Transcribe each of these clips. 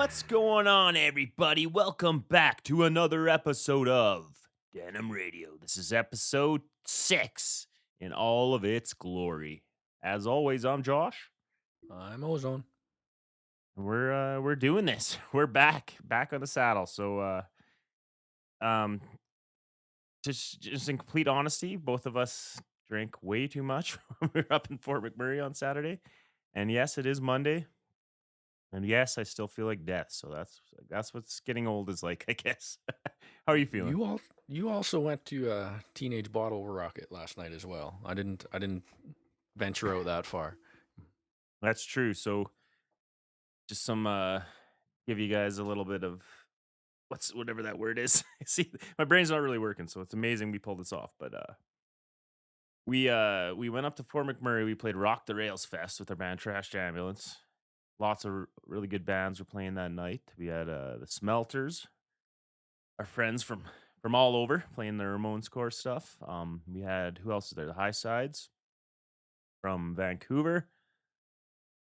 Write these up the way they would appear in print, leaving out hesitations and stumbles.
What's going on, everybody? Welcome back to another episode of Denim Radio. This is episode 6 in all of its glory. As always, I'm Josh, I'm Ozone. and we're doing this. We're back on the saddle. Um, just in complete honesty, both of us drank way too much when we were up in Fort McMurray on Saturday. And yes, it is Monday. And yes, I still feel like death. So that's what's getting old is like, I guess. How are you feeling? You also went to Teenage Bottle Rocket last night as well. I didn't venture out that far. That's true. So just some give you guys a little bit of whatever that word is. See, my brain's not really working, so it's amazing we pulled this off. But we went up to Fort McMurray. We played Rock the Rails Fest with our band Trash Ambulance. Lots of really good bands were playing that night. We had the Smelters, our friends from all over playing the Ramones core stuff. We had who else was there? The High Sides from Vancouver.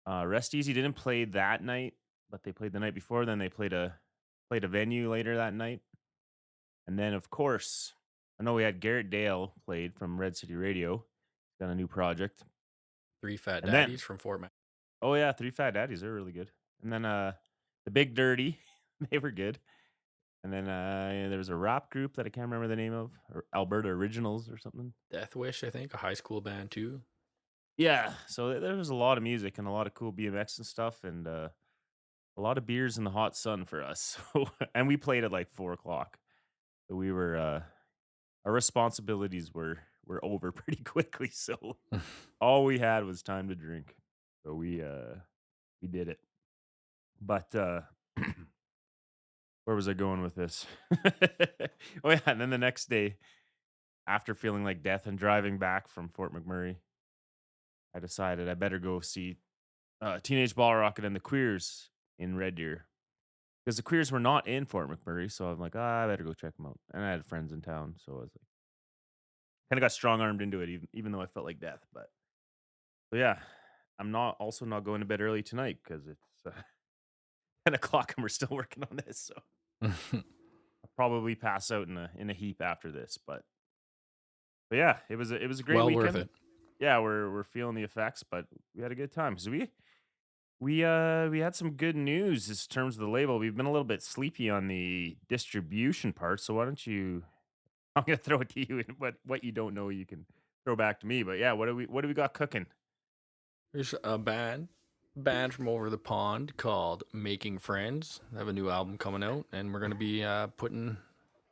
Rest Easy didn't play that night, but they played the night before. Then they played a venue later that night, and then of course, I know we had Garrett Dale played from Red City Radio. Got a new project, Three Fat and then Daddies from Fort Mac. oh yeah, Three Fat Daddies, they're really good. And then the Big Dirty, they were good. And then there was a rap group that I can't remember the name of, or Alberta Originals or something. Death Wish, I think, a high school band too. Yeah, so there was a lot of music and a lot of cool BMX and stuff, and a lot of beers in the hot sun for us. So, and we played at like 4 o'clock. So we were our responsibilities were over pretty quickly. So all we had was time to drink. So we did it. But where was I going with this? Oh yeah, and then the next day, after feeling like death and driving back from Fort McMurray, I decided I better go see Teenage Ball Rocket and the Queers in Red Deer. Because the Queers were not in Fort McMurray, so I'm like, I better go check them out. And I had friends in town, so I was like, kind of got strong armed into it, even though I felt like death. But yeah, I'm not going to bed early tonight because it's 10 o'clock and we're still working on this. So I'll probably pass out in a heap after this. But yeah, it was a great Well worth weekend. it. Yeah, we're feeling the effects, but we had a good time. So we had some good news in terms of the label. We've been a little bit sleepy on the distribution part, so why don't you? I'm gonna throw it to you, and what you don't know, you can throw back to me. But yeah, what do we got cooking? There's a band from over the pond called Making Friends. They have a new album coming out, and we're gonna be putting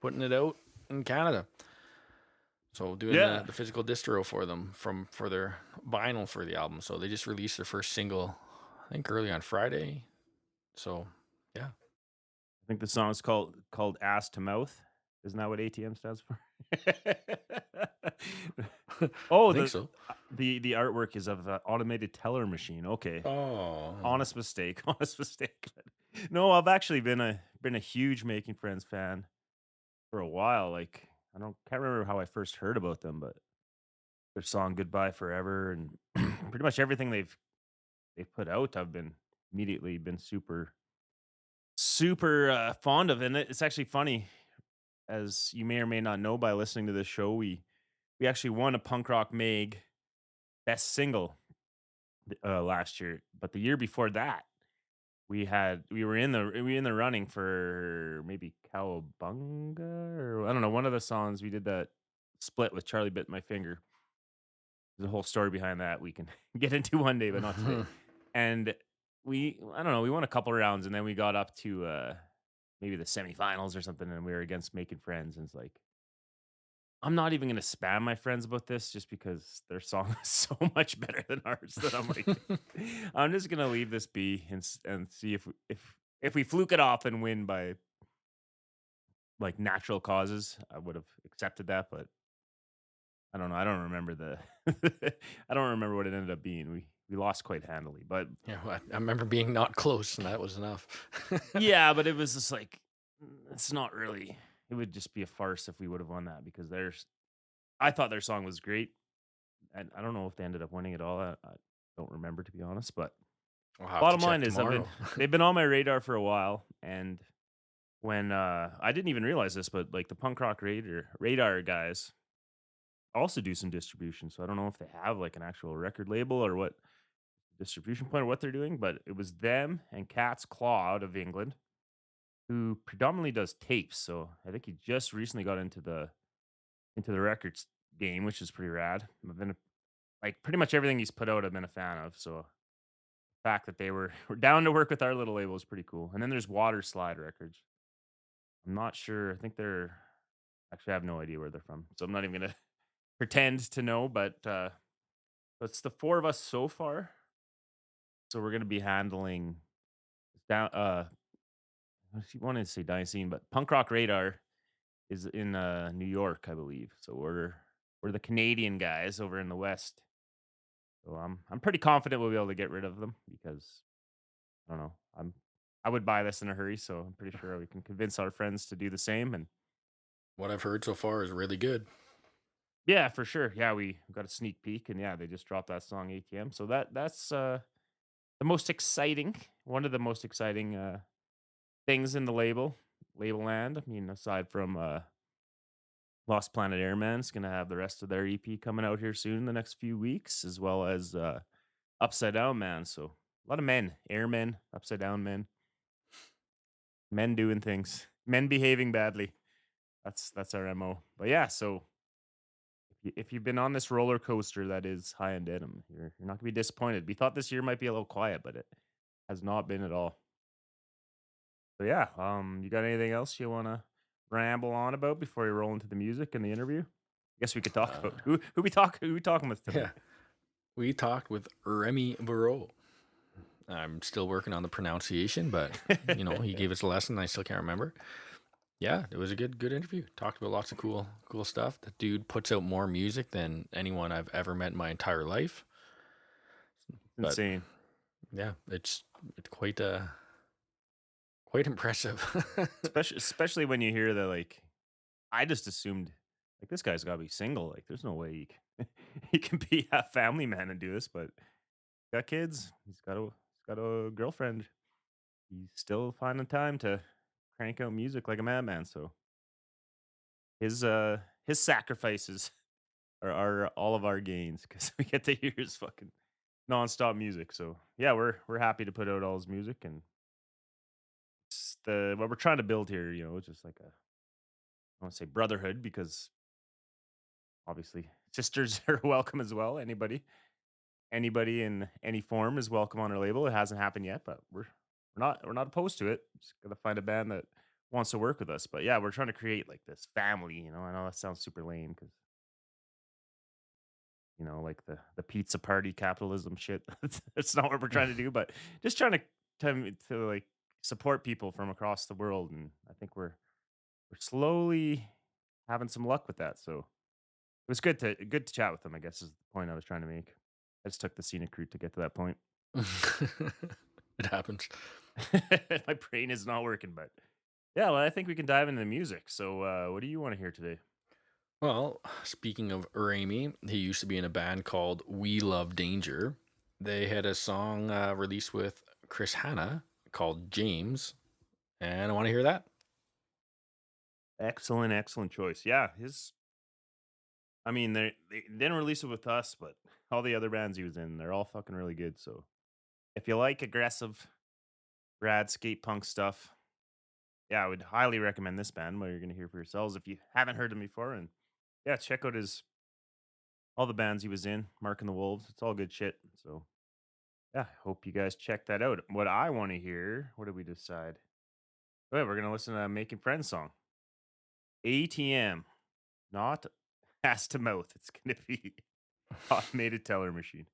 it out in Canada. So doing Yeah, the physical distro for them for their vinyl for the album. So they just released their first single, I think early on Friday. So yeah, I think the song's called "Ass to Mouth." Isn't that what ATM stands for? I Oh, think so. the artwork is of an automated teller machine. Okay, Oh, honest mistake. Honest mistake. No, I've actually been a huge Making Friends fan for a while. Like I don't can't remember how I first heard about them, but their song "Goodbye Forever" and pretty much everything they've put out, I've been immediately been super fond of. And it's actually funny, as you may or may not know by listening to this show, we actually won a punk rock mag best single last year, but the year before that we were in the running for maybe Cowabunga, or I don't know, one of the songs we did that split with Charlie Bit My Finger. There's a whole story behind that we can get into one day, but not today. And I don't know, we won a couple rounds and then we got up to maybe the semifinals or something, and we were against Making Friends, and it's like I'm not even gonna spam my friends about this just because their song is so much better than ours that I'm like, I'm just gonna leave this be and see if we fluke it off and win by like natural causes. I would have accepted that, but I don't know. I don't remember the I don't remember what it ended up being. We lost quite handily, but yeah. Well, I remember being not close, and that was enough. yeah, but it was just like it's not really. It would just be a farce if we would have won that because there's. I thought their song was great, and I don't know if they ended up winning it all. I don't remember, to be honest, but I'll have to Bottom check line is tomorrow. they've been on my radar for a while, and when, I didn't even realize this, but, like, the punk rock radar guys also do some distribution, so I don't know if they have, like, an actual record label or what distribution point or what they're doing, but it was them and Cat's Claw out of England, who predominantly does tapes, so I think he just recently got into the records game, which is pretty rad. I've been like, pretty much everything he's put out, I've been a fan of, so the fact that they were down to work with our little label is pretty cool, and then there's Water Slide Records. I'm not sure, I think they're actually, I have no idea where they're from, so I'm not even gonna pretend to know, but, it's the 4 of us so far, so we're gonna be handling down, I wanted to say Dicene, but Punk Rock Radar is in, New York, I believe, so we're the Canadian guys over in the West, so I'm pretty confident we'll be able to get rid of them because, I don't know, I would buy this in a hurry, so I'm pretty sure we can convince our friends to do the same, and What I've heard so far is really good. yeah, for sure. Yeah, we got a sneak peek, and yeah, they just dropped that song ATM. So that's the most exciting, one of the most exciting things in the label land. I mean, aside from Lost Planet Airman's gonna have the rest of their EP coming out here soon in the next few weeks, as well as Upside Down Man. So a lot of men, airmen, upside down men doing things, men behaving badly. That's our MO. But yeah, so if you've been on this roller coaster that is high and denim, you're not gonna be disappointed. We thought this year might be a little quiet, but it has not been at all. So yeah, you got anything else you wanna ramble on about before we roll into the music and the interview? I guess we could talk Uh, about who we talking with today. yeah, we talked with Remy Verreault. I'm still working on the pronunciation, but he gave us a lesson. I still can't remember. Yeah, it was a good interview. Talked about lots of cool stuff. The dude puts out more music than anyone I've ever met in my entire life. But Insane. yeah, it's quite impressive. Especially when you hear that, like, I just assumed, like, this guy's gotta be single. Like, there's no way he can be a family man and do this, but got kids. He's got a girlfriend. He's still finding time to crank out music like a madman. So his sacrifices are all of our gains because we get to hear his fucking nonstop music. So yeah, we're happy to put out all his music, and it's the what we're trying to build here. It's just like a, I want to say brotherhood, because obviously sisters are welcome as well. Anybody in any form is welcome on our label. It hasn't happened yet, but we're not opposed to it. Just gotta find a band that wants to work with us. But yeah, we're trying to create like this family. I know that sounds super lame because like the pizza party capitalism shit. That's not what we're trying to do. But just trying to like support people from across the world, and I think we're slowly having some luck with that. So it was good to chat with them, I guess is the point I was trying to make. I just took the scenic route to get to that point. It happens. My brain is not working, but yeah, well, I think we can dive into the music. So, what do you want to hear today? Well, speaking of Ramy, he used to be in a band called We Love Danger. They had a song released with Chris Hanna called James, and I want to hear that. Excellent, excellent choice. Yeah, I mean, they didn't release it with us, but all the other bands he was in, they're all fucking really good. So, if you like aggressive, rad skate punk stuff, yeah, I would highly recommend this band. What you're gonna hear for yourselves if you haven't heard them before, and yeah, check out his all the bands he was in, Mark and the Wolves. It's all good shit. So yeah, hope you guys check that out. What I want to hear, what did we decide? Oh, yeah, we're gonna listen to a Making Friends song. ATM, not ass to mouth. It's gonna be automated teller machine.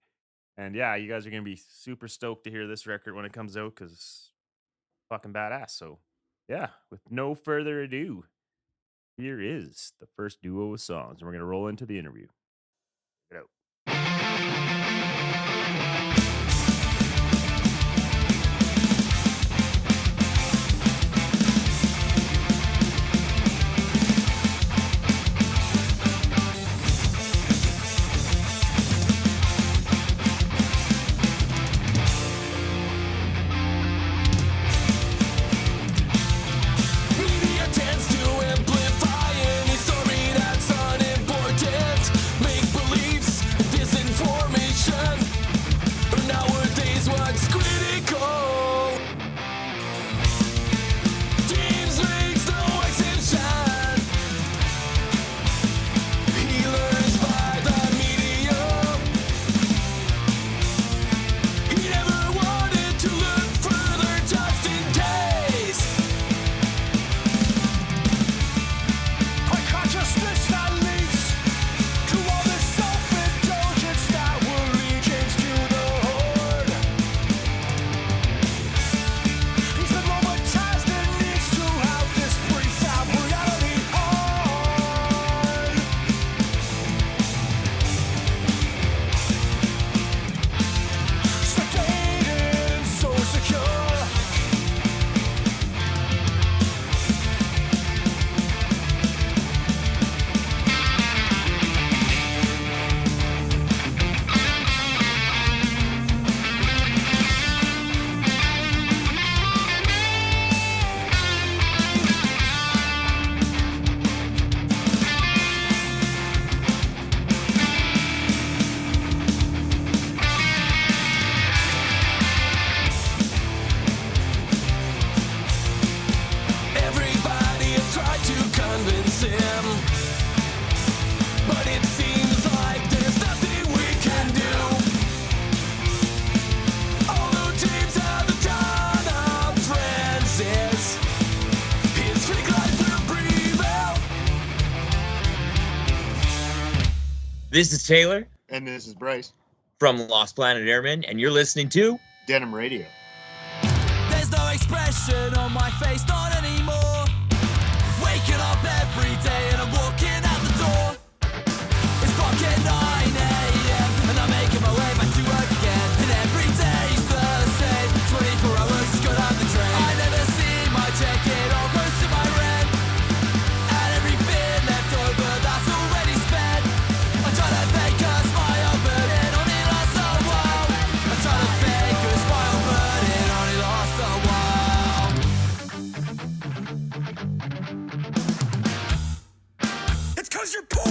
And yeah, you guys are gonna be super stoked to hear this record when it comes out because it's fucking badass. So yeah, with no further ado, here is the first duo of songs, and we're gonna roll into the interview. Check it out. This is Taylor And this is Bryce from Lost Planet Airmen, and you're listening to Denim Radio. There's no expression on my face, not anymore. Waking up every day and I'm walking out the door. It's fucking 9 a.m. and I'm making my way back to work again. And every day's the same, 24 hours just got on the train. I never see my check, it all goes to my rent. And every bit left over, that's already spent. I try to fake a smile, but it only lasts a while. I try to fake a smile, but it only lasts a while. It's 'cause you're poor.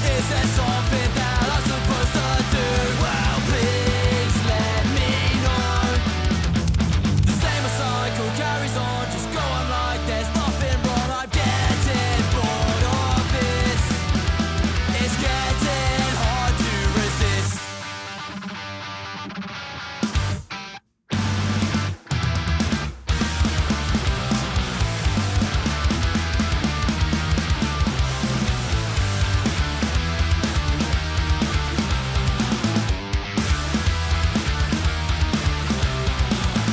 Is there something that I'm supposed to do? Well, please let me know. The same cycle carries on, just go on like there's nothing wrong. I'm getting bored of this. It's getting hard to resist.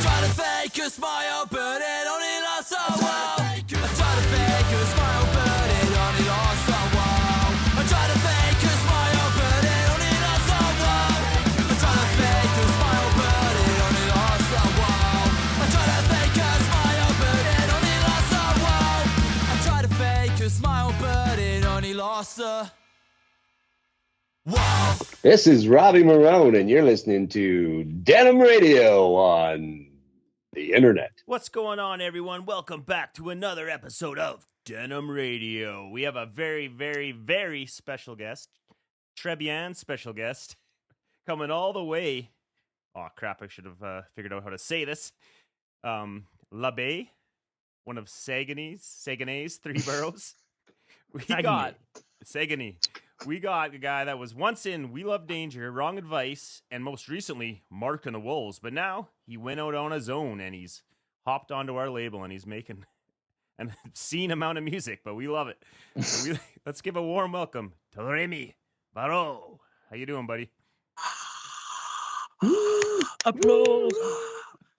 Try to fake a smile, but it only lasts a while. I try to fake a smile, but it only lasts a while. I try to fake a smile, but it only lasts a while. I try to fake a smile, but it only lasts a while. I try to fake a smile, but it only lasts a while. I try to fake a smile, but it only lasts a while. This is Robbie Marone, and you're listening to Denim Radio on the internet. What's going on, everyone? Welcome back to another episode of Denim Radio. We have a very, very, very special guest, Trebian special guest, coming all the way. Oh, crap, I should have figured out how to say this. L'Abbé, one of Saguenay's three boroughs. Saguenay. We got a guy that was once in We Love Danger, Wrong Advice, and most recently, Mark and the Wolves. But now he went out on his own and he's hopped onto our label and he's making an obscene amount of music, but we love it. So let's give a warm welcome to Remy Verreault. How you doing, buddy? Applause.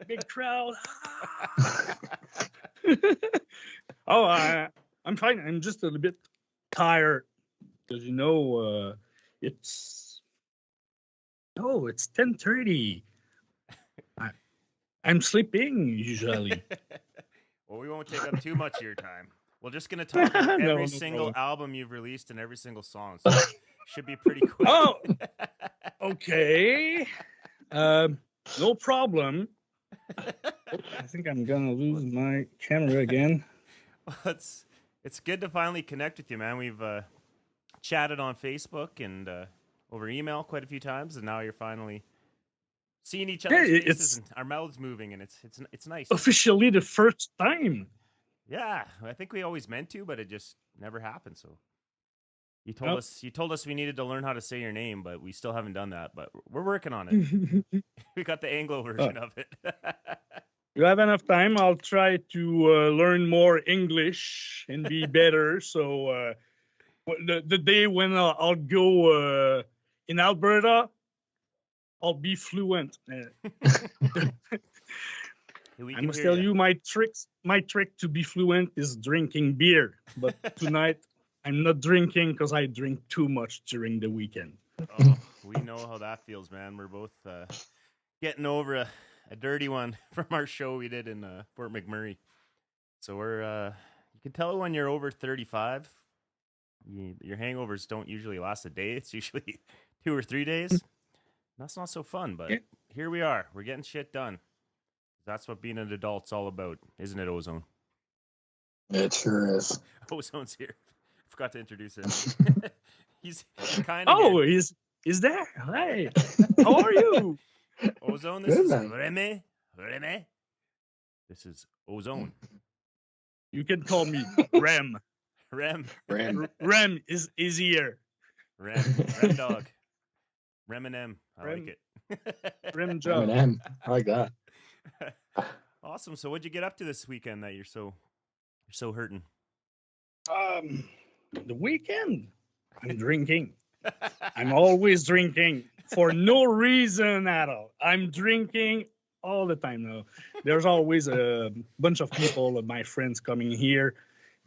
Big crowd. I'm fine. I'm just a little bit tired because it's 10:30. I'm sleeping usually. Well, we won't take up too much of your time. We're just gonna talk about No, every no single problem. album you've released and every single song. So it should be pretty quick. Oh, okay. No problem. I think I'm gonna lose my camera again. Well, it's good to finally connect with you, man. We've chatted on Facebook and over email quite a few times, and now you're finally seeing each other's Hey, faces and our mouths moving, and it's nice. Officially the first time. Yeah, I think we always meant to, but it just never happened. So you told us we needed to learn how to say your name, but we still haven't done that. But we're working on it. We got the Anglo version of it. You have enough time. I'll try to learn more English and be better. So the day when I'll go in Alberta, I'll be fluent. I must tell you, my trick to be fluent is drinking beer. But tonight, I'm not drinking because I drink too much during the weekend. Oh, we know how that feels, man. We're both getting over a dirty one from our show we did in Fort McMurray. So we're you can tell when you're over 35, your hangovers don't usually last a day. It's usually 2 or 3 days. That's not so fun, but here we are. We're getting shit done. That's what being an adult's all about, isn't it, Ozone? It sure is. Ozone's here. Forgot to introduce him. he's kind of. Oh, he's there. Hey, how are you? Ozone, this Good, is man. Remy. This is Ozone. You can call me Rem. Rem Rem is easier. Rem dog. Rem and M. I like it. Rem job. M&M. I like that. Awesome. So what'd you get up to this weekend that you're so hurting? The weekend, I'm drinking. I'm always drinking for no reason at all. I'm drinking all the time now. There's always a bunch of people, my friends coming here,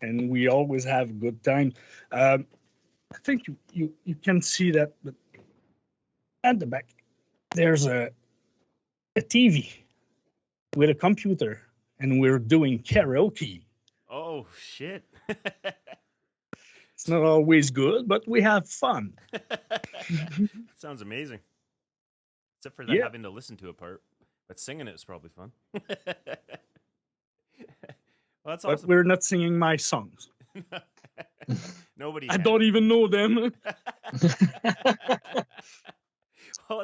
and we always have a good time. I think you can see that, but at the back, there's a TV with a computer, and we're doing karaoke. Oh shit. It's not always good, but we have fun. Sounds amazing. Except for that Yeah. having to listen to a part. But singing it was probably fun. Well, that's But awesome. we're not singing my songs. Nobody I can. don't even know them. Well,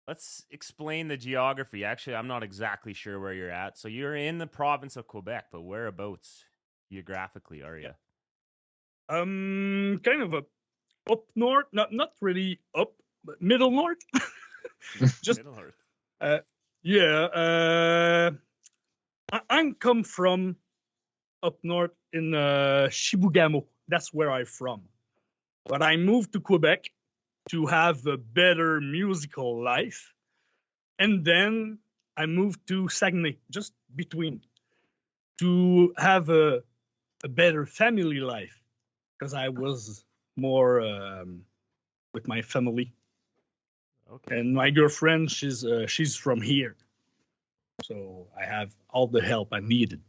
let's explain the geography. Actually, I'm not exactly sure where you're at. So you're in the province of Quebec, but whereabouts geographically are you? Kind of up north, not really up, but middle north. Just Middle Earth. yeah. I'm come from up north in Chibougamau. That's where I'm from. But I moved to Quebec to have a better musical life, and then I moved to Saguenay, just between, to have a better family life, because I was more with my family. Okay. And my girlfriend, she's from here, so I have all the help I needed.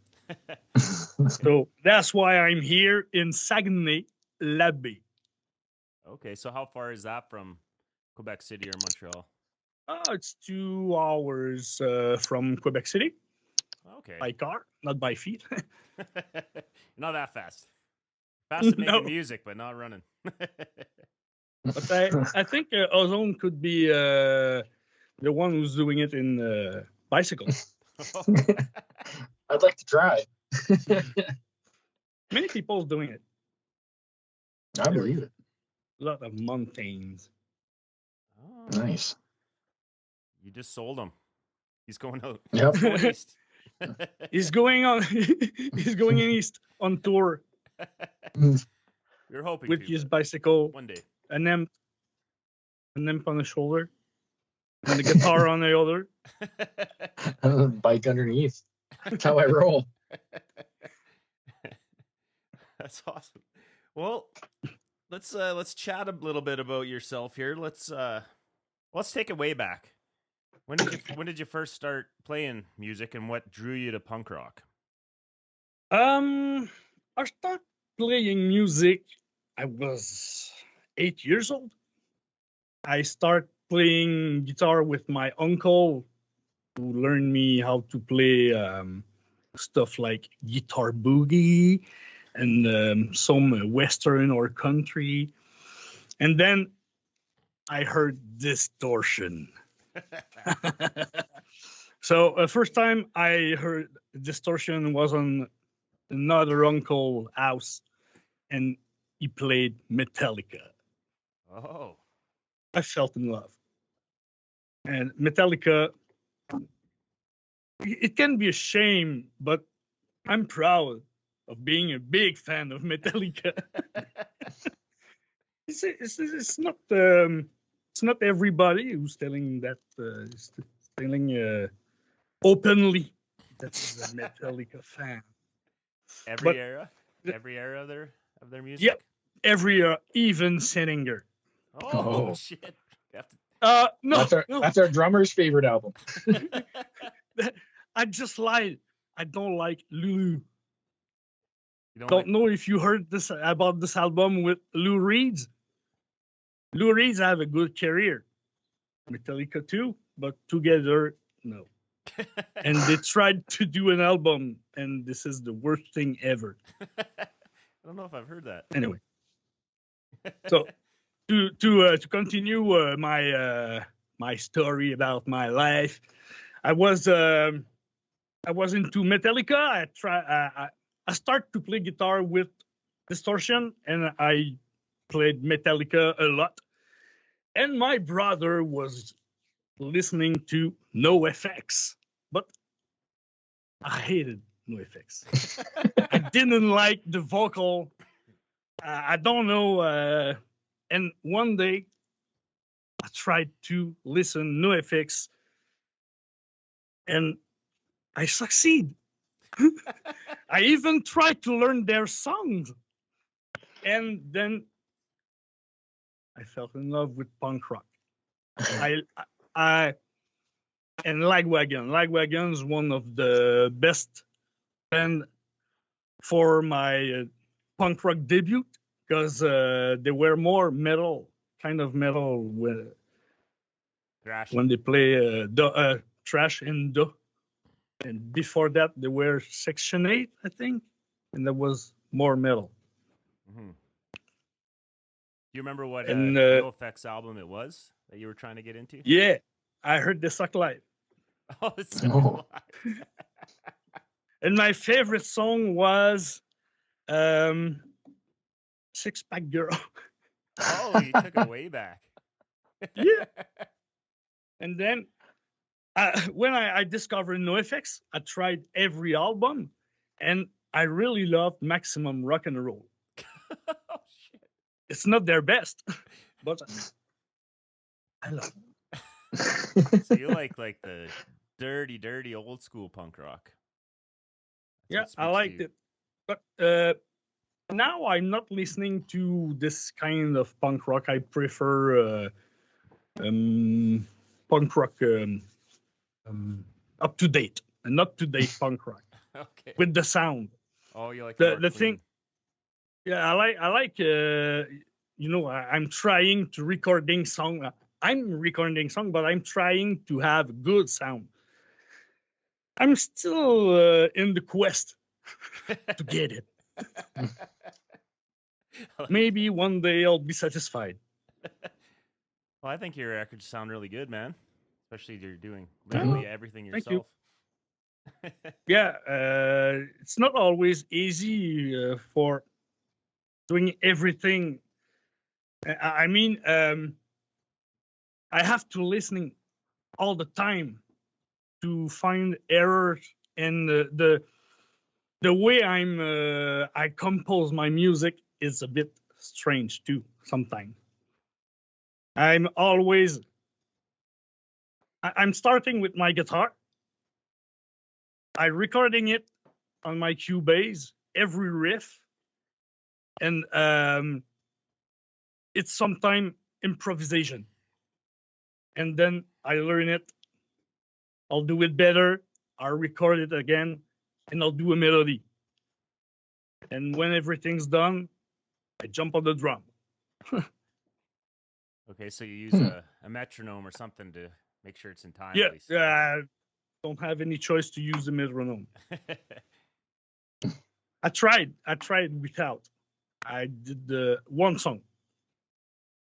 So that's why I'm here in Saguenay, Labé. Okay. So how far is that from Quebec City or Montreal? It's 2 hours from Quebec City Okay. by car, not by feet. Not that fast. Fast at making No. music, but not running. But I think Ozone could be the one who's doing it in bicycle. I'd like to try. Many people's doing it. I believe it. A lot of mountains. Oh, Nice. you just sold him. He's going out. Yep. He's going east. He's going on. He's going east on tour We were hoping with to, his but bicycle, one day. an imp on the shoulder, and the guitar on the other. Bike underneath. That's how I roll. That's awesome. Well, let's chat a little bit about yourself here. Let's take it way back. When did you first start playing music, and what drew you to punk rock? I started playing music. I was 8 years old. I started playing guitar with my uncle, who learned me how to play stuff like guitar boogie and some western or country. And then I heard distortion. So first time I heard distortion was on another uncle house, and he played Metallica. Oh, I felt in love. And Metallica, it can be a shame, but I'm proud of being a big fan of Metallica. It's not everybody who's telling that telling openly that is a Metallica fan. every But- era of their music. Yep. Every even Settinger. Oh, Oh. shit. You have No, That's our drummer's favorite album. to- I just lied. I don't like Lulu. you Don't know if you heard this about this album with Lou Reed. Lou Reed have a good career. Metallica too, but together, no. And they tried to do an album, and this is the worst thing ever. I don't know if I've heard that. Anyway, so to continue my story about my life, I was into Metallica. I started to play guitar with distortion, and I played Metallica a lot. And my brother was listening to NoFX, but I hated NoFX. I didn't like the vocal. I don't know. And one day, I tried to listen NoFX, and I succeed. I even tried to learn their songs, and then I fell in love with punk rock. I and Lagwagon. Lagwagon is one of the best band for my punk rock debut because they were more metal, kind of metal Thrash. when they play Trash and Duh. And before that, they were Section 8, I think, and that was more metal. Mm-hmm. Do you remember what And, NoFX album it was that you were trying to get into? Yeah, I heard they suck live. Oh, it's so No. live. And my favorite song was Six Pack Girl. Oh, you took it way back. Yeah. And then when I discovered NoFX, I tried every album, and I really loved Maximum Rock and Roll. Oh shit. It's not their best, but I love it. So you like the dirty old school punk rock. That's Yeah, what I speaks to liked you. it. But now I'm not listening to this kind of punk rock. I prefer punk rock up to date punk rock Okay. with the sound. Oh, you like The more thing, clean. yeah, I like I'm trying to recording song. I'm recording song, but I'm trying to have good sound. I'm still in the quest to get it. Maybe one day I'll be satisfied. Well, I think your records sound really good, man. Especially you're doing literally everything Thank you. yourself. Yeah, it's not always easy for doing everything. I mean, I have to listening all the time to find errors in the way I compose my music is a bit strange too sometimes. I'm always I'm starting with my guitar. I recording it on my Cubase, every riff, and it's sometimes improvisation. And then I learn it. I'll do it better. I'll record it again, and I'll do a melody. And when everything's done, I jump on the drum. Okay, so you use a metronome or something to make sure it's in time. Yeah, At least. don't have any choice to use the metronome. I tried without. I did the one song,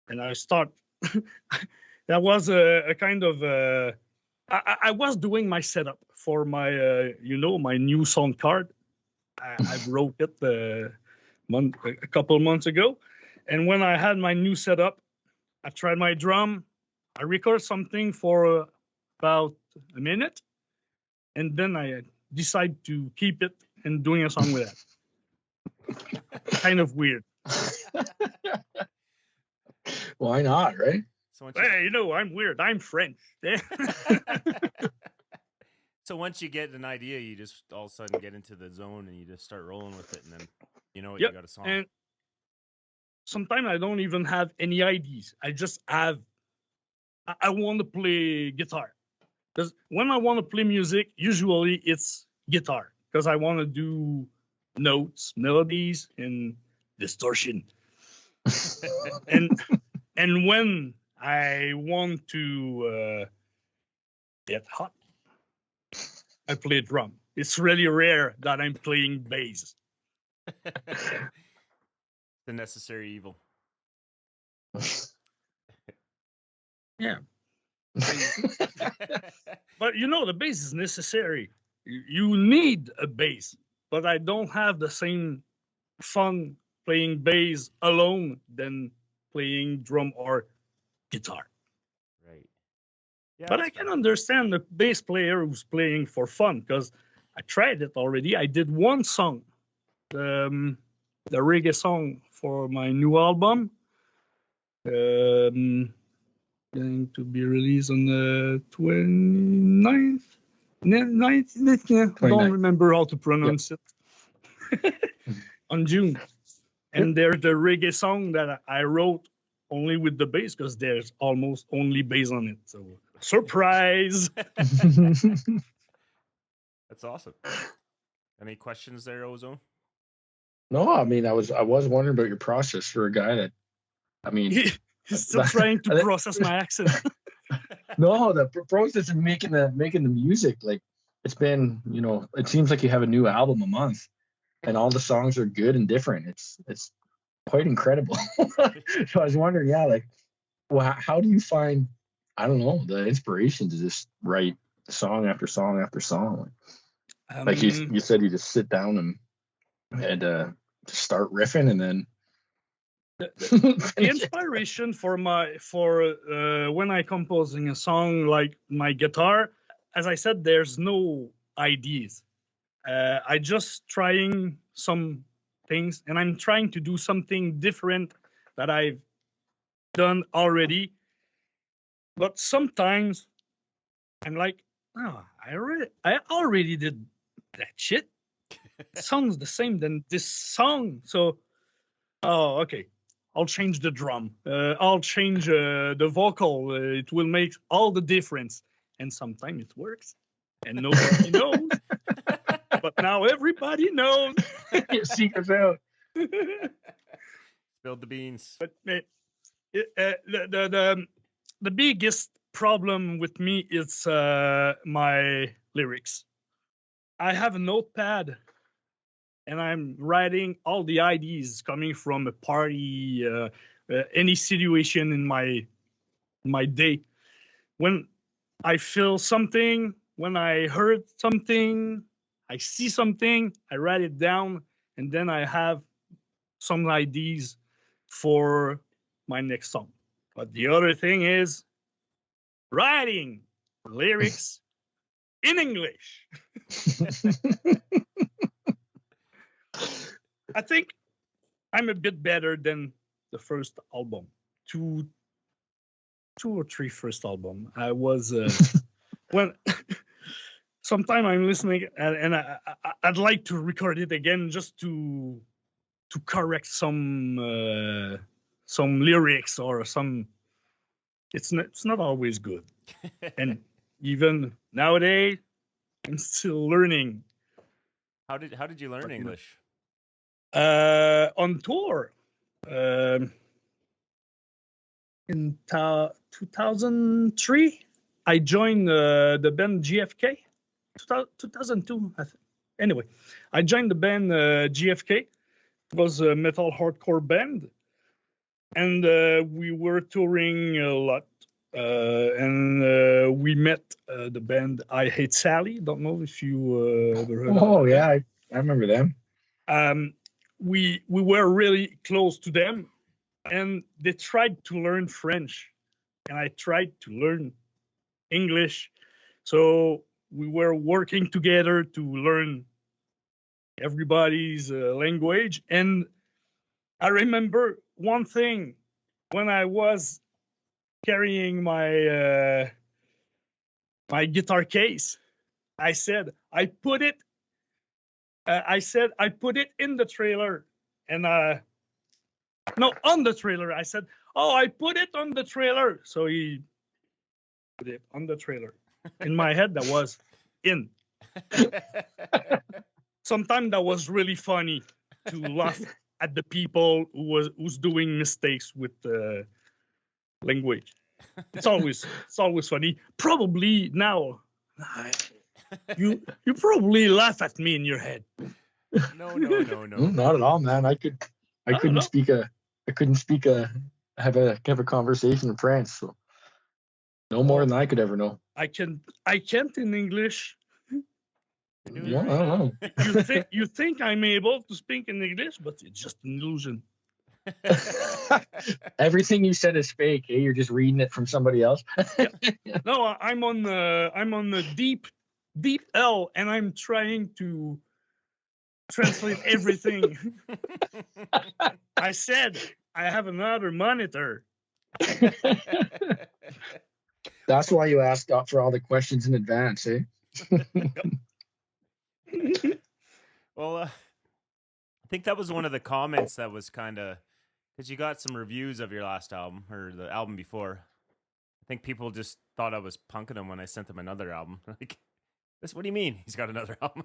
and I start. That was a kind of. I was doing my setup for my, my new sound card. I wrote it a couple of months ago, and when I had my new setup, I tried my drum. I record something for about a minute, and then I decide to keep it and doing a song with that. Kind of weird. Why not, right? So once Hey, I'm weird. I'm French. so once you get an idea, you just all of a sudden get into the zone and you just start rolling with it, and then you know what, Yep, you got a song. and sometimes I don't even have any ideas. I just have. I want to play guitar, because when I want to play music, usually it's guitar, because I want to do notes, melodies, and distortion. and when I want to get hot, I play drum. It's really rare that I'm playing bass. The necessary evil. Yeah. But the bass is necessary. You need a bass, but I don't have the same fun playing bass alone than playing drum or guitar. Right. Yeah, But that's I can fair. understand the bass player who's playing for fun, because I tried it already. I did one song, the reggae song for my new album. Going to be released on the 29th. Don't 29th. remember how to pronounce it. On June. And there's the reggae song that I wrote only with the bass because there's almost only bass on it. So surprise! That's awesome. Any questions there, Ozone? No, I mean, I was wondering about your process for a guy that, I mean, He's still trying to process my accent. no, the process of making the music, like it's been, it seems like you have a new album a month, and all the songs are good and different. It's quite incredible. So I was wondering, like, well, how do you find, I don't know, the inspiration to just write song after song after song? Like you said, you just sit down and start riffing, and then the inspiration for when I composing a song, like my guitar, as I said, there's no ideas. I just trying some things, and I'm trying to do something different that I've done already. But sometimes I'm like, oh, I already did that shit. Sounds the same than this song. So, okay. I'll change the drum. I'll change the vocal. It will make all the difference. And sometimes it works, and nobody knows. But now everybody knows. your secret's out. Spilled the beans. But the biggest problem with me is my lyrics. I have a notepad, and I'm writing all the ideas coming from a party, any situation in my day. When I feel something, when I heard something, I see something, I write it down, and then I have some ideas for my next song. But the other thing is writing lyrics in English. I think I'm a bit better than the first album. Two or three first album. I was when sometime I'm listening and I'd like to record it again just to correct some lyrics or some. It's not always good, and even nowadays I'm still learning. How did you learn English? On tour. In 2003, I joined the band GFK. 2002, I think. Anyway, I joined the band GFK. It was a metal hardcore band, and we were touring a lot. And we met the band I Hate Sally. Don't know if you ever heard of them. Oh yeah, I remember them. We were really close to them, and they tried to learn French, and I tried to learn English. So we were working together to learn everybody's language. And I remember one thing when I was carrying my my guitar case. I said I put it in the trailer, and no, on the trailer. I said, oh, I put it on the trailer. So he put it on the trailer. In my head, that was in. Sometimes that was really funny to laugh at the people who's doing mistakes with the language. It's always funny. Probably now, you probably laugh at me in your head. No. Not at all, man. I couldn't speak have a conversation in French, so no more than I could ever know. I can't in English. Yeah, I don't know. You think I'm able to speak in English, but it's just an illusion. Everything you said is fake. You're just reading it from somebody else. No, I'm on the deep deep hell, and I'm trying to translate everything. I said I have another monitor. That's why you asked for all the questions in advance, eh? Well, I think that was one of the comments that was kind of because you got some reviews of your last album or the album before. I think people just thought I was punking them when I sent them another album. Like, this, what do you mean? He's got another album?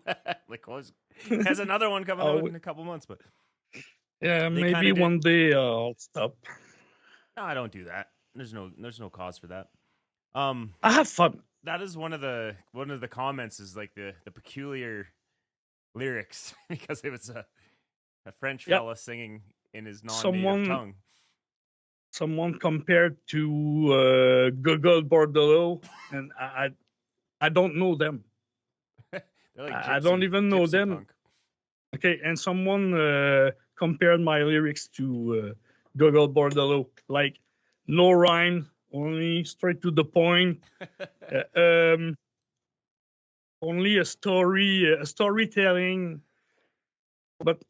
Like, well, he has another one coming out in a couple months, but Yeah, they maybe kinda did- one day I'll stop. no, I don't do that. There's no cause for that. I have fun. That is one of the comments is like the peculiar lyrics because it was a French Yep. fella singing in his non-native Someone- tongue. Someone compared to Google Bordello, and I don't know them. They're like I don't even know gypsy them. punk. Okay, and someone compared my lyrics to Google Bordello, like no rhyme, only straight to the point. Only a storytelling. But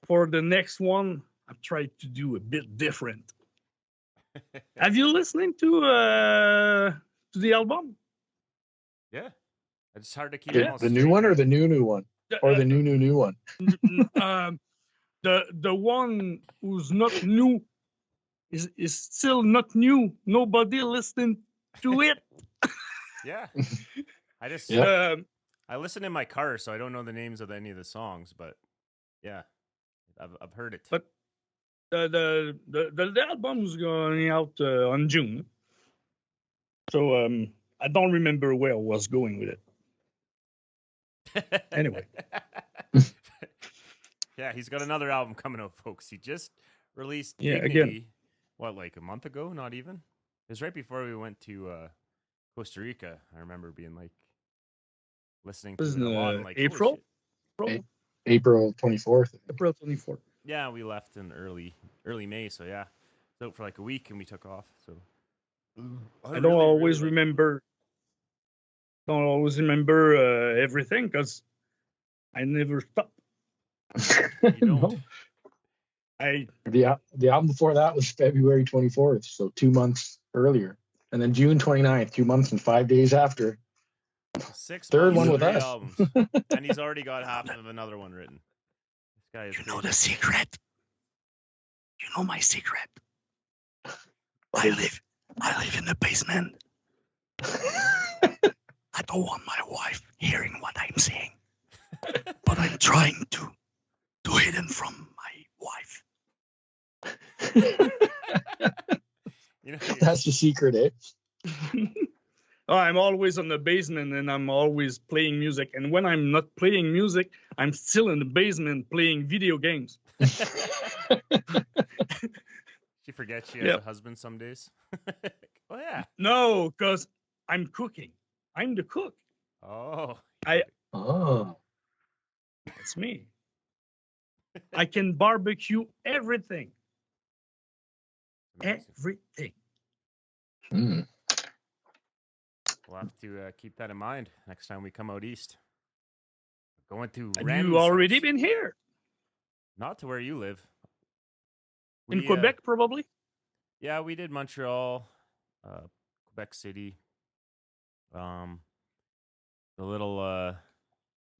for the next one, I've tried to do a bit different. Have you listening to the album? Yeah, it's hard to keep The, them all the new straight, one or man. the new one? Or the new one? The one who's not new is still not new. Nobody listening to it. Yeah, I just Yeah. I listen in my car, so I don't know the names of any of the songs, but yeah, I've heard it. But the album's going out on June, so I don't remember where I was going with it. Anyway. Yeah, he's got another album coming out, folks. He just released Yeah, Dignity, again. what, like a month ago? Not even. It was right before we went to Costa Rica. I remember being like listening to Was it a lot. in And like, holy April? shit. April 24th. April 24th. Yeah, we left in early May, so yeah, it's out for like a week, and we took off. So I don't always remember. Don't always remember everything because I never stop. You don't. No. I The album before that was February 24th, so 2 months earlier. And then June 29th, 2 months and 5 days after. 6 Third months, one with 3 us. albums, and he's already got half of another one written. This guy is You know crazy. the secret. You know my secret. I live in the basement. I don't want my wife hearing what I'm saying, but I'm trying to hide it from my wife. You know, That's the secret, eh? I'm always on the basement and I'm always playing music. And when I'm not playing music, I'm still in the basement playing video games. she forgets she has Yep. a husband some days. Oh yeah. No, because I'm cooking. I'm the cook. Oh. Oh. That's me. I can barbecue everything. Amazing. Everything. Mm. We'll have to keep that in mind next time we come out east. Going to Have Rem's you already house. been here? Not to where you live. In We, Quebec, probably? Yeah, we did Montreal, Quebec City, the little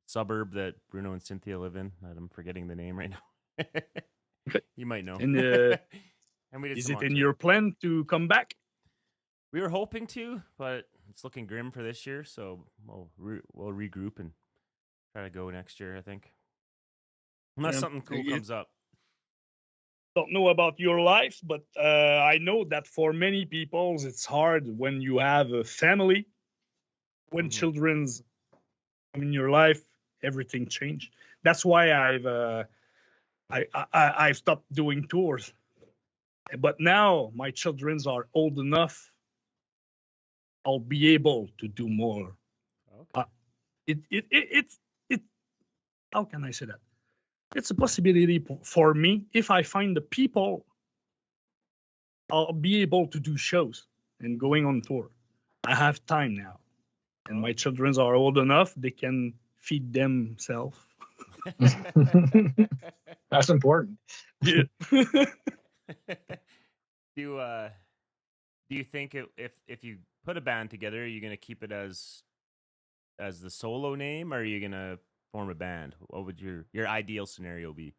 suburb that Bruno and Cynthia live in. I'm forgetting the name right now. You might know. And and we did is some it in Ontario. your plan to come back? We were hoping to, but it's looking grim for this year. So we'll regroup and try to go next year, I think. Unless Yeah, something cool you- comes up. Don't know about your life, but I know that for many people, it's hard when you have a family, when Mhm. children's come in your life, everything changed. That's why I've stopped doing tours. But now my children's are old enough. I'll be able to do more. Okay. It's how can I say that? It's a possibility for me. If I find the people, I'll be able to do shows and going on tour. I have time now. and my children are old enough; they can feed themselves. That's important. Yeah. Do you think if you put a band together, are you gonna keep it as the solo name, or are you gonna form a band? What would your ideal scenario be?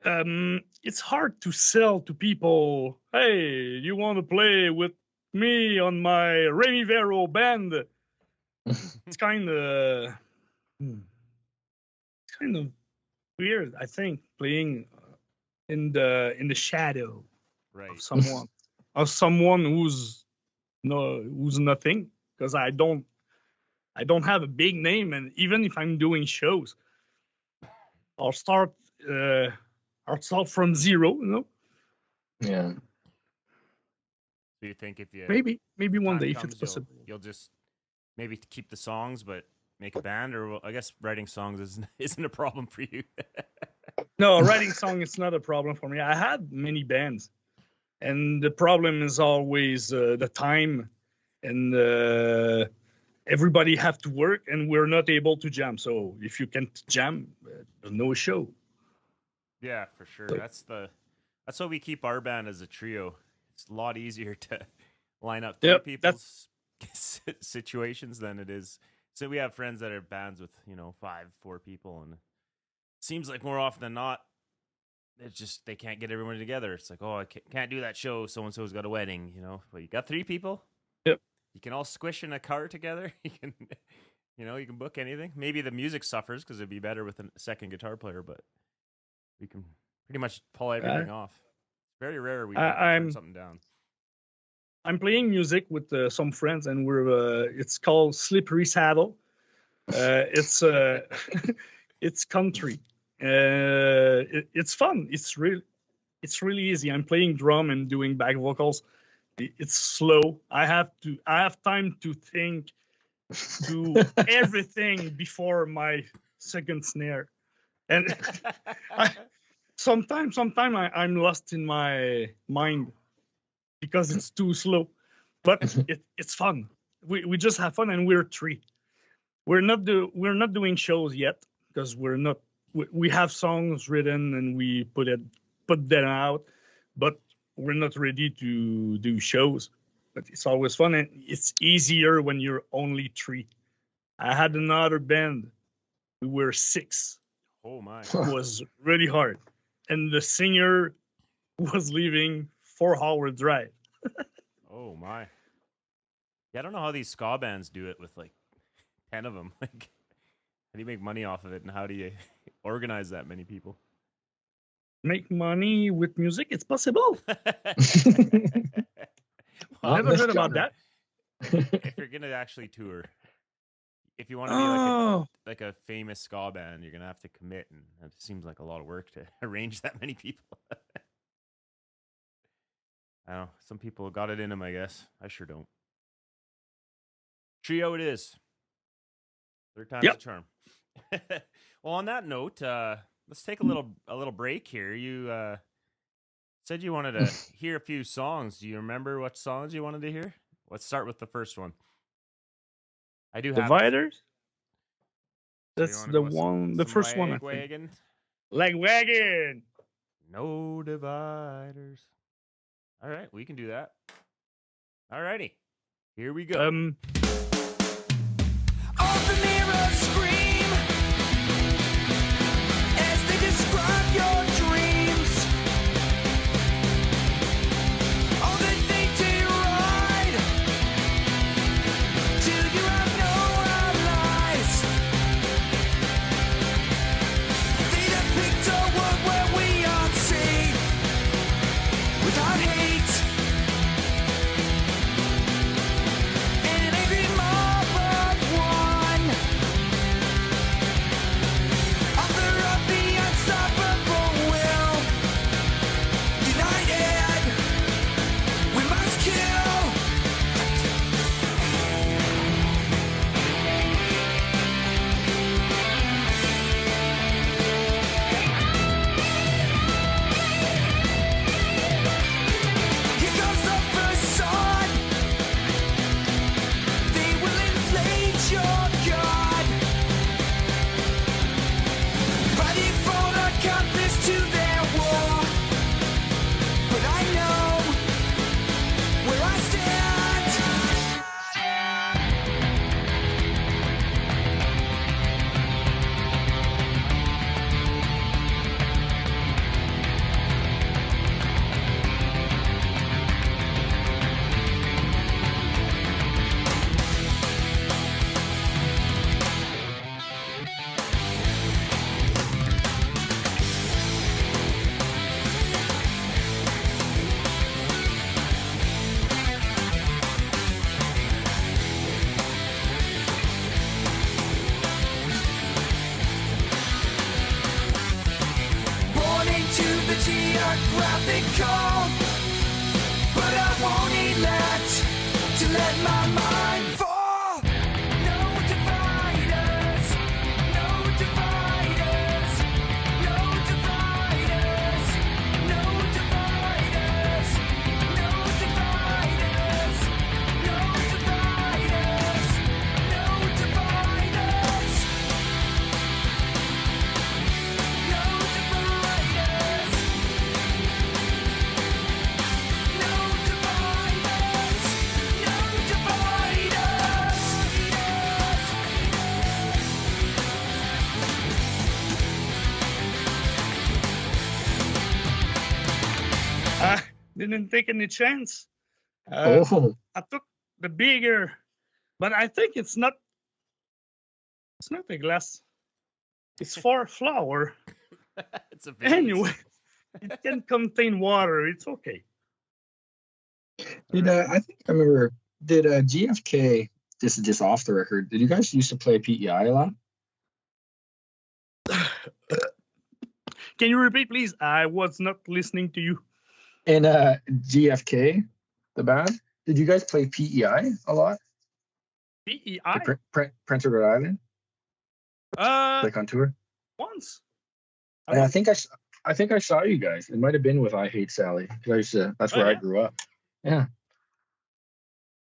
It's hard to sell to people. Hey, you want to play with me on my Remy Verreault band? It's kind of weird. I think playing in the shadow Right. of someone who's nothing, because I don't have a big name, and even if I'm doing shows, I'll start from zero, Yeah. So you think if you maybe one time day if comes, it's possible. you'll just maybe keep the songs, but make a band, or I guess writing songs isn't a problem for you. No, writing song is not a problem for me. I had many bands, and the problem is always the time, and everybody have to work, and we're not able to jam. So if you can't jam, there's no show. Yeah, for sure. So- That's why we keep our band as a trio. It's a lot easier to line up Yep, three people's situations than it is. So we have friends that are bands with 4 people, and it seems like more often than not, it's just they can't get everyone together. It's like, oh, I can't do that show. So and so's got a wedding, But you got 3 people. Yep. You can all squish in a car together. You can, you can book anything. Maybe the music suffers because it'd be better with a second guitar player, but we can pretty much pull everything off. It's very rare we turn something down. I'm playing music with some friends, and it's called Slippery Saddle. It's it's country. It's fun. It's really easy. I'm playing drum and doing back vocals. It's slow. I have time to think, do everything before my second snare, and sometimes I'm lost in my mind because it's too slow. But it's fun. We just have fun, and we're 3. We're not doing shows yet because we have songs written and we put them out, but we're not ready to do shows. But it's always fun, and it's easier when you're only 3. I had another band. We were 6. Oh my! It was really hard, and the singer was leaving 4-hour drive. Oh my! Yeah, I don't know how these ska bands do it with like 10 of them. Like, how do you make money off of it, and how do you organize that many people? Make money with music? It's possible. Well, Never heard about that. if you're gonna actually tour, if you want to be like a famous ska band, you're gonna have to commit, and it seems like a lot of work to arrange that many people. I don't know. Some people got it in them, I guess. I sure don't. Trio it is. 3rd time's a charm. Well, on that note, let's take a little break here. You said you wanted to hear a few songs. Do you remember what songs you wanted to hear? Let's start with the first one. I do have Dividers? So you That's wanna the go with one, the some first one, I think. Lagwagon? Lagwagon. No dividers. All right, we can do that. All righty. Here we go. All the mirrors scream as they describe your dreams. All that they deride till you have no allies. They depict a world where we are safe without hate. And an angry mob of one accomplice to their war. But I know where I stand. Born into the geographic code, but I won't elect to let my mind fall. No dividers, no dividers, no dividers, no dividers, no dividers, no dividers, no dividers. No dividers. No dividers. No dividers. I didn't take any chance. I took the bigger, but I think it's not a glass. It's for flour. It's a vase. Anyway, it can contain water. It's okay. I think I remember. Did GFK? This is just off the record. Did you guys used to play PEI a lot? Can you repeat, please? I was not listening to you. And GFK, the band. Did you guys play PEI a lot? PEI? Prince of Rhode Island, like on tour. Once. And I think I saw you guys. It might have been with I Hate Sally. 'Cause I used to, that's where I yeah? grew up. Yeah.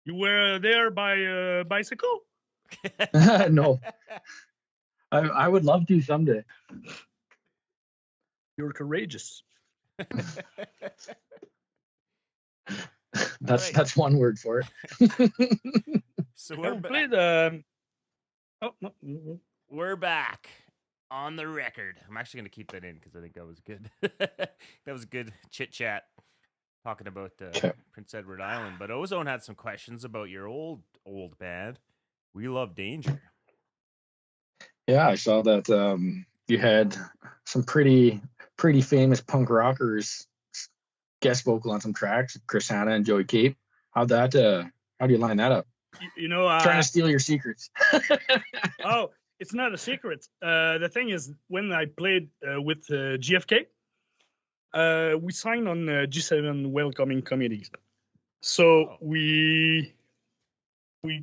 You were there by bicycle? No, I would love to someday. You're courageous. Right. That's one word for it. So I we're, played. Oh no. we're back on the record. I'm actually going to keep that in because I think that was good. That was a good chit chat talking about Prince Edward Island. But Ozone had some questions about your old band. We Love Danger. Yeah, I saw that you had some pretty famous punk rockers guest vocal on some tracks, Chris Hanna and Joey Cape. How do you line that up? You know, Trying to steal your secrets. oh, it's not a secret. The thing is, when I played with GFK, we signed on G7 Welcoming Committees. So we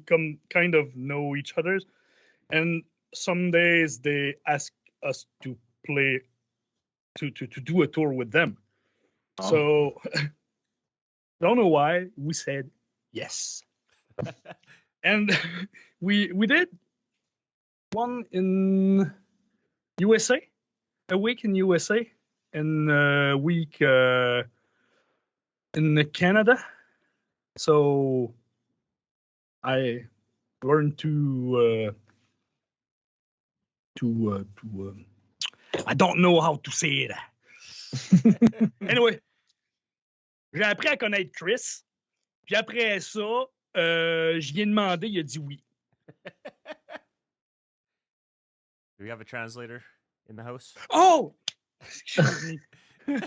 kind of know each other, and some days they ask us to play to do a tour with them. Oh. So don't know why we said yes. And we did one in USA, a week in USA, and a week in Canada. So I learned to I don't know how to say it. Anyway, j'ai appris à connaître Chris. Puis après ça, je lui ai demandé, il a dit oui. Do we have a translator in the house? Oh! Excuse me.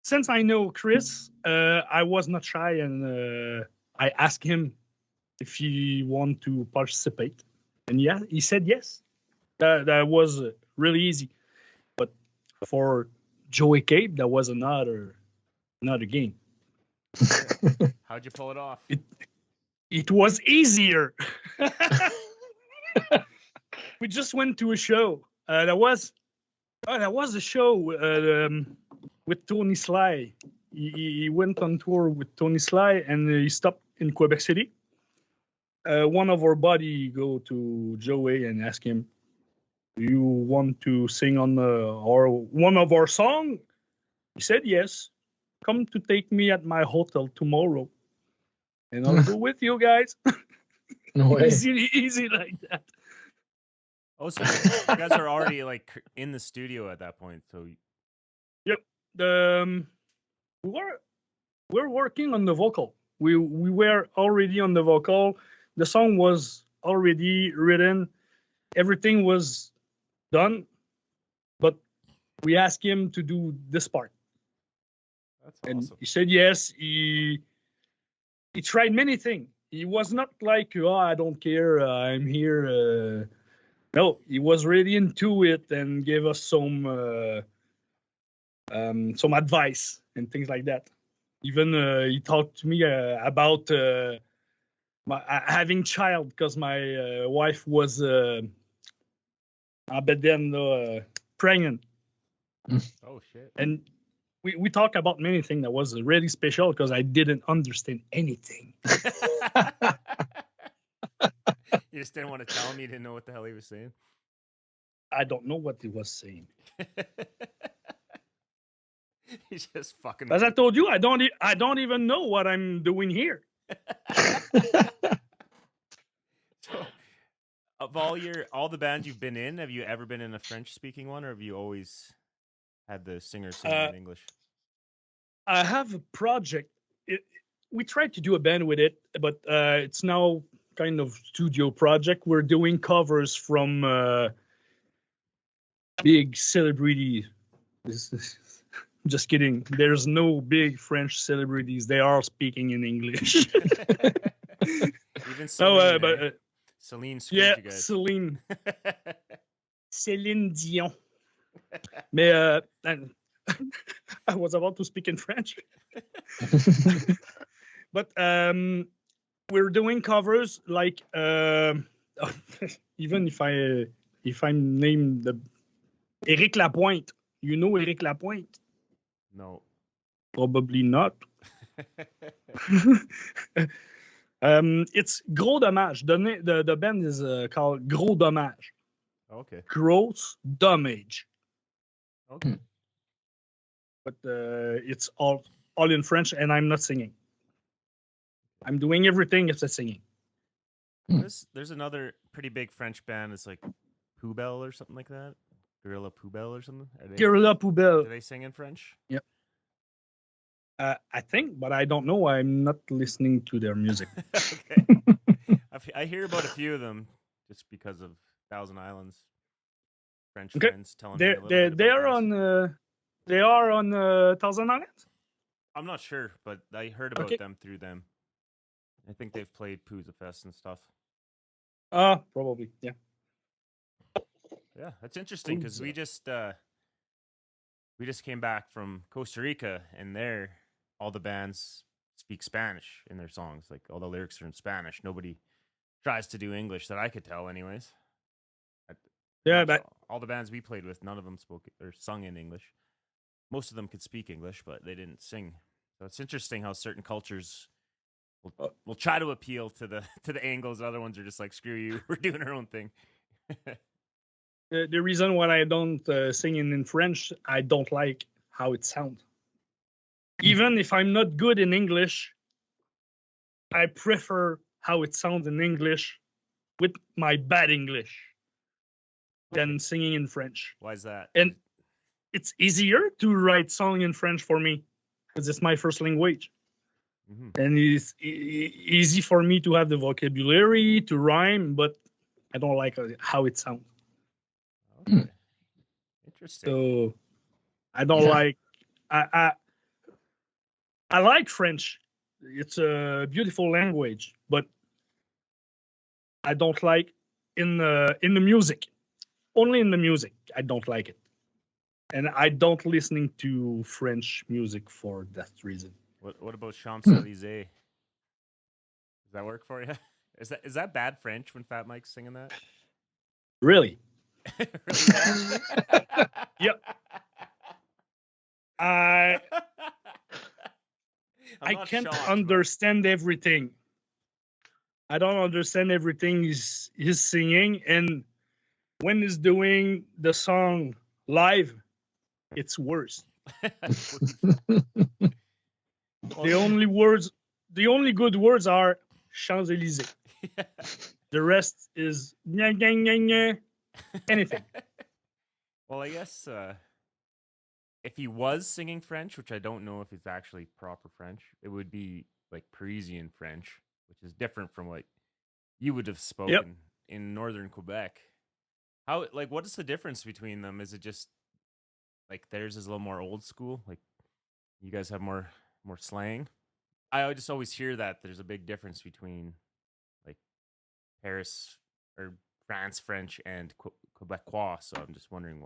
Since I know Chris, I was not shy and I asked him if he wanted to participate. And yeah, he said yes. That was really easy. But for Joey Cape, that was another game. How'd you pull it off? It was easier. We just went to a show. That was a show with Tony Sly. He went on tour with Tony Sly, and he stopped in Quebec City. One of our buddy go to Joey and ask him Do you want to sing on one of our song? He said yes. Come to take me at my hotel tomorrow, and I'll go with you guys. No way. Easy like that. Oh, so you guys are already like in the studio at that point. So Um, we're working on the vocal. We were already on the vocal. The song was already written. Everything was done, but we asked him to do this part, that's and awesome. he said yes. He tried many things. He was not like, oh, I don't care, I'm here. No, he was really into it and gave us some advice and things like that. Even he talked to me about having child because my wife was pregnant, Oh shit. and we talk about many things that was really special because I didn't understand anything. You just didn't want to tell him. You didn't know what the hell he was saying. I don't know what he was saying. He's just fucking. As I told you, I don't even know what I'm doing here. So, of all the bands you've been in, have you ever been in a French-speaking one, or have you always had the singer sing in English? I have a project. We tried to do a band with it, but it's now kind of studio project. We're doing covers from big celebrities. Just kidding. There's no big French celebrities. They are speaking in English. Even Celine, but Celine screwed yeah, you guys. Céline Dion. Mais I was about to speak in French. But we're doing covers like even if I'm named Éric Lapointe. You know Éric Lapointe? No. Probably not. It's Gros Dommage. The band is called Gros Dommage. Okay. Gross Dommage. Okay. But it's all in French, and I'm not singing. I'm doing everything except singing. There's another pretty big French band. It's like Poubelle or something like that. Gorilla Poubelle or something. Gorilla Poubelle. Do they sing in French? Yep. I think, but I don't know. I'm not listening to their music. Okay. I hear about a few of them just because of Thousand Islands. French friends telling me a little bit about this. They are on Thousand Islands? I'm not sure, but I heard about them through them. I think they've played Pooza Fest and stuff. Probably, yeah. Yeah, that's interesting because we just came back from Costa Rica, and there all the bands speak Spanish in their songs. Like all the lyrics are in Spanish. Nobody tries to do English that I could tell, anyways. Yeah, but all the bands we played with, none of them spoke or sung in English. Most of them could speak English, but they didn't sing. So it's interesting how certain cultures will try to appeal to the Anglos, and other ones are just like, screw you, we're doing our own thing. The reason why I don't sing in French, I don't like how it sounds. Even if I'm not good in English, I prefer how it sounds in English with my bad English than singing in French. Why is that? And it's easier to write song in French for me because it's my first language. Mm-hmm. And it's easy for me to have the vocabulary, to rhyme, but I don't like how it sounds. Okay. Interesting. So I don't like I like French. It's a beautiful language, but I don't like in the music. Only in the music, I don't like it. And I don't listening to French music for that reason. What about Champs-Élysées? Does that work for you? Is that bad French when Fat Mike's singing that? Really? Really Yep. I can't understand everything. I don't understand everything he's singing, and when he's doing the song live, it's worse. The only good words are Champs-Élysées. The rest is nya, nya, nya, nya, anything. Well, I guess if he was singing French, which I don't know if it's actually proper French, it would be like Parisian French, which is different from what you would have spoken in northern Quebec. How, like, what is the difference between them? Is it just like theirs is a little more old school? Like you guys have more slang? I just always hear that there's a big difference between like Paris or France French and Quebecois. So I'm just wondering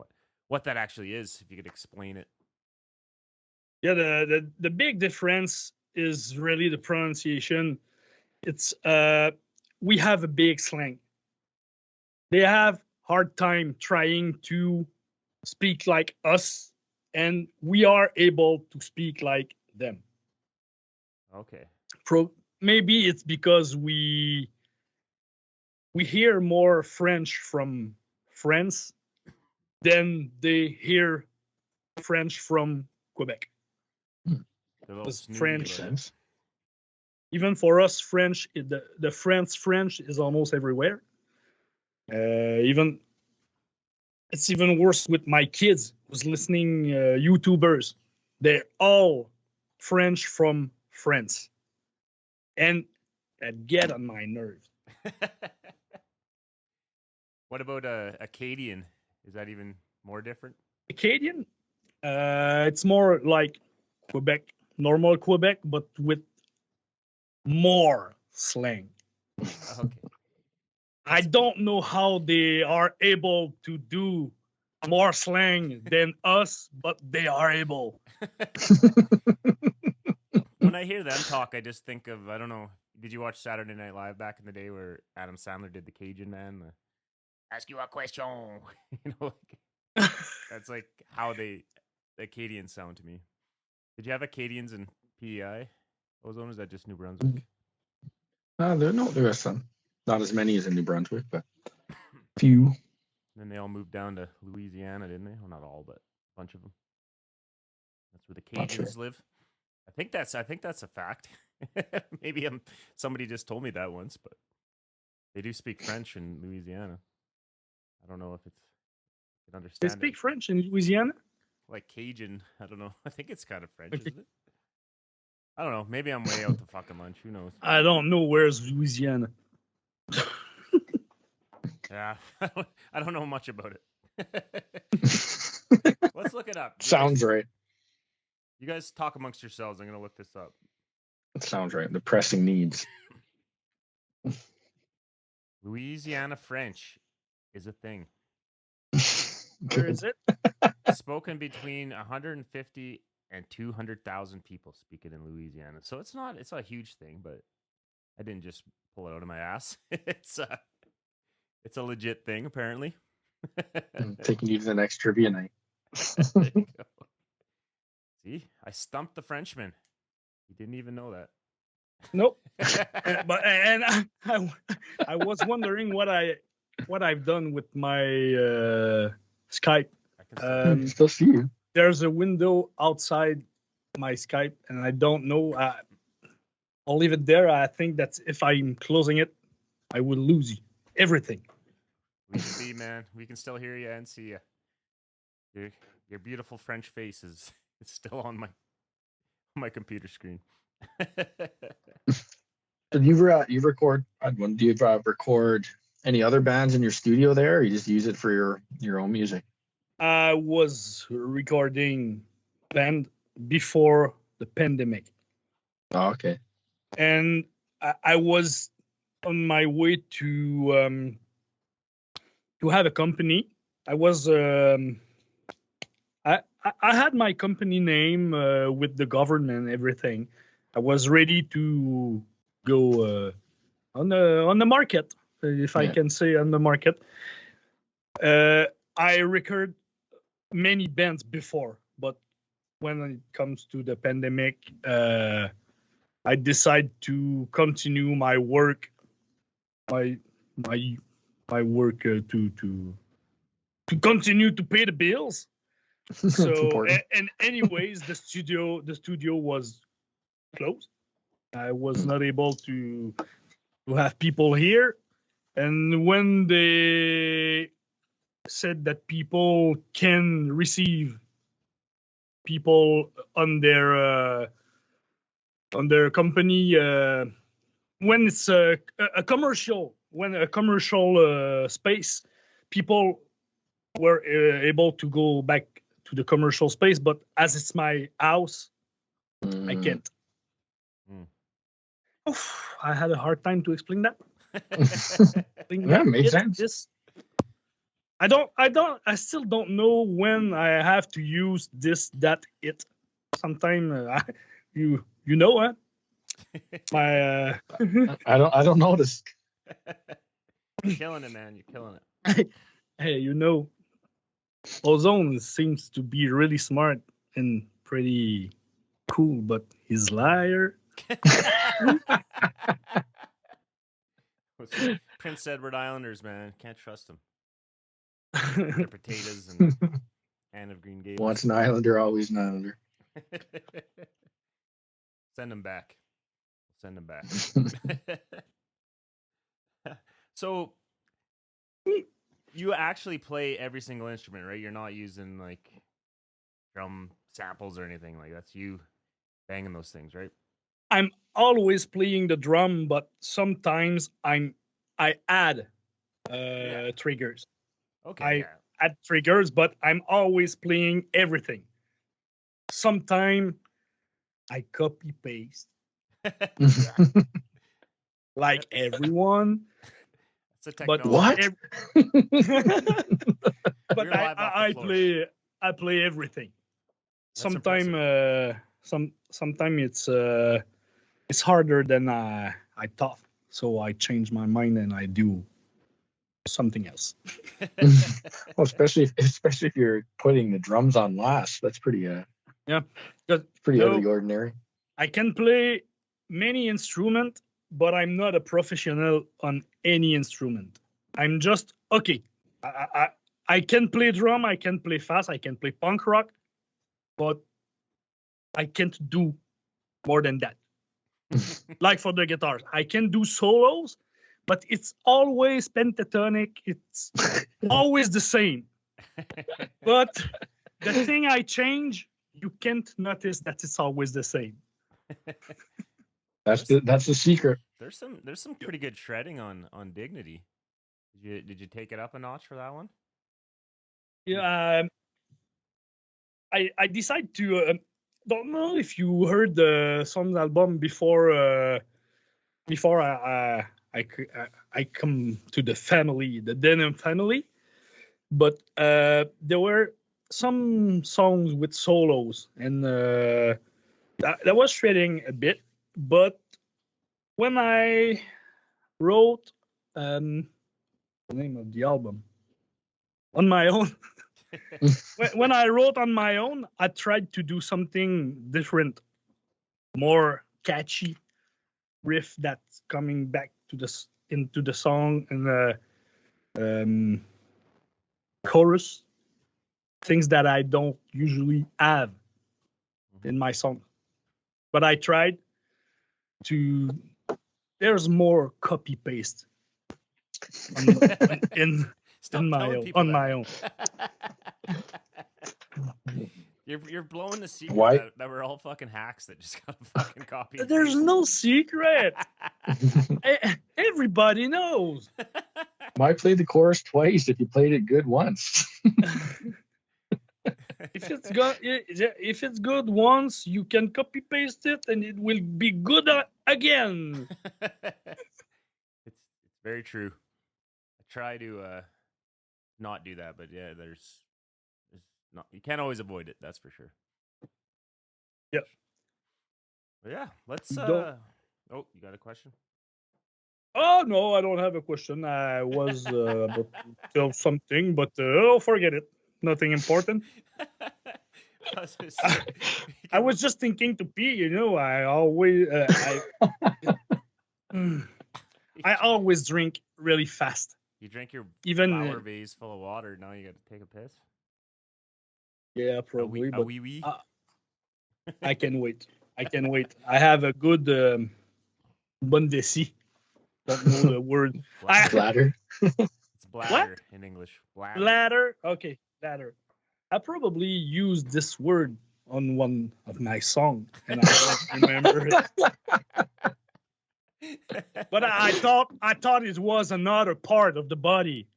what that actually is, if you could explain it. Yeah, the big difference is really the pronunciation. It's we have a big slang. They have hard time trying to speak like us, and we are able to speak like them. Okay. Maybe it's because we hear more French from France than they hear French from Quebec. They're a little Because snooty French, about it. even for us, French, the French is almost everywhere. It's even worse with my kids who's listening YouTubers. They're all French from France, and that get on my nerves. What about Acadian? Is that even more different? Acadian, it's more like Quebec, normal Quebec, but with more slang. Okay. I don't know how they are able to do more slang than us, but they are able. When I hear them talk, I just think of, I don't know, did you watch Saturday Night Live back in the day where Adam Sandler did the Cajun man? Ask you a question. That's like how the Acadians sound to me. Did you have Acadians in PEI? Ozone, is that just New Brunswick? There are some. Not as many as in New Brunswick, but few. Then they all moved down to Louisiana, didn't they? Well, not all, but a bunch of them. That's where the Not sure. Cajuns live. I think that's a fact. Maybe somebody just told me that once, but they do speak French in Louisiana. I don't know if it's I can They understand speak it. French in Louisiana? Like Cajun. I don't know. I think it's kind of French, Okay. isn't it? I don't know. Maybe I'm way out to fucking lunch. Who knows? I don't know where's Louisiana. Yeah, I don't know much about it. Let's look it up. Sounds right. You guys talk amongst yourselves. I'm gonna look this up. It sounds right. The pressing needs. Louisiana French is a thing. Where is it? Spoken between 150 and 200,000 people speak it in Louisiana. So it's not a huge thing, but I didn't just pull it out of my ass. It's a legit thing, apparently. I'm taking you to the next trivia night. There you go. See, I stumped the Frenchman. He didn't even know that. Nope. But I was wondering what I've done with my Skype. I can Still see you. There's a window outside my Skype, and I don't know. I'll leave it there. I think that if I'm closing it, I will lose everything. we can be, man. We can still hear you and see you. Your beautiful French face is still on my computer screen. Do you record? Do you record any other bands in your studio there, or you just use it for your own music? I was recording band before the pandemic, Oh, okay. and I was on my way to have a company. I was I had my company name with the government and everything. I was ready to go on the market, if I can say on the market. I record many bands before, but when it comes to the pandemic, I decide to continue my work, my work to to continue to pay the bills. It's So important. and anyways, the studio was closed. I was not able to have people here, and when they said that people can receive people on their company when it's a commercial space, people were able to go back to the commercial space, but as it's my house, I can't. Oof, I had a hard time to explain that. Yeah, makes sense. I still don't know when I have to use this, that, it. Sometimes you know, huh? My I don't notice. You're killing it, man. You're killing it. hey, you know, Ozone seems to be really smart and pretty cool, but he's liar. Prince Edward Islanders, man. Can't trust them. They're potatoes and Anne of Green Gables. Once an Islander, always an Islander. Send them back. Send them back. So you actually play every single instrument, right? You're not using like drum samples or anything like that's you banging those things, right? I'm always playing the drum, but sometimes I add triggers. Okay. I add triggers, but I'm always playing everything. Sometimes I copy paste like everyone. It's a But technology. but You're live off the I floor. play everything. That's Sometimes it's harder than I thought. So I change my mind and I do something else. Well, especially if you're putting the drums on last, that's pretty pretty out of the ordinary. I can play many instruments, but I'm not a professional on any instrument. I'm just okay. I can play drum, I can play fast, I can play punk rock, but I can't do more than that. Like for the guitars, I can do solos, but it's always pentatonic. It's always the same. But the thing I change, you can't notice that it's always the same. That's the secret. There's some pretty good shredding on Dignity. Did you take it up a notch for that one? Yeah, I decided to. Don't know if you heard the Son's album before I come to the family, the Denim family, but there were some songs with solos, and that was shredding a bit. But when I wrote the name of the album on my own. When I wrote on my own, I tried to do something different, more catchy riff that's coming back to into the song and chorus, things that I don't usually have in my song. But I tried to. There's more copy paste on my own. You're blowing the secret Why? that we're all fucking hacks that just got a fucking copy. and There's paste. no secret. Everybody knows. Why play the chorus twice if you played it good once? If it's good once, you can copy paste it, and it will be good again. It's very true. I try to not do that, but yeah, there's not, you can't always avoid it. That's for sure. Yep. But yeah, let's. Don't- Oh, you got a question? Oh no, I don't have a question. I was about to tell something, but forget it. Nothing important. I was just thinking to pee. You know, I always I always drink really fast. You drink your Even flower vase full of water. Now you got to take a piss. yeah, probably. A But wee wee. I can wait. I can wait. I have a good bonne vessie. Don't know the word. Bladder. It's bladder in English. Bladder. Bladder. Okay, bladder. I probably used this word on one of my songs, and I don't remember it. But I thought it was another part of the body.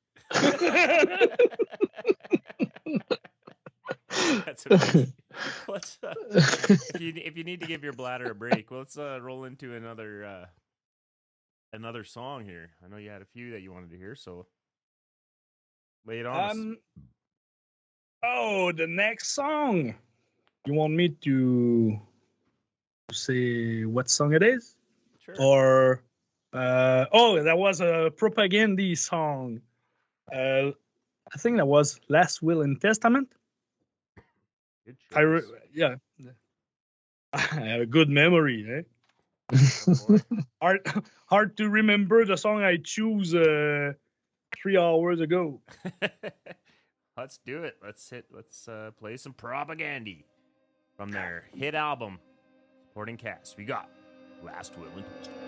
That's amazing. Let's if you need to give your bladder a break, let's roll into another song here. I know you had a few that you wanted to hear, so lay it on us. Oh, the next song. You want me to say what song it is? Sure. Or that was a Propagandhi song. I think that was Last Will and Testament. Good choice. Yeah. I have a good memory, eh? Hard to remember the song I choose 3 hours ago. Let's do it. Let's play some Propagandhi from their hit album, supporting cast. We got Last Will and Testament.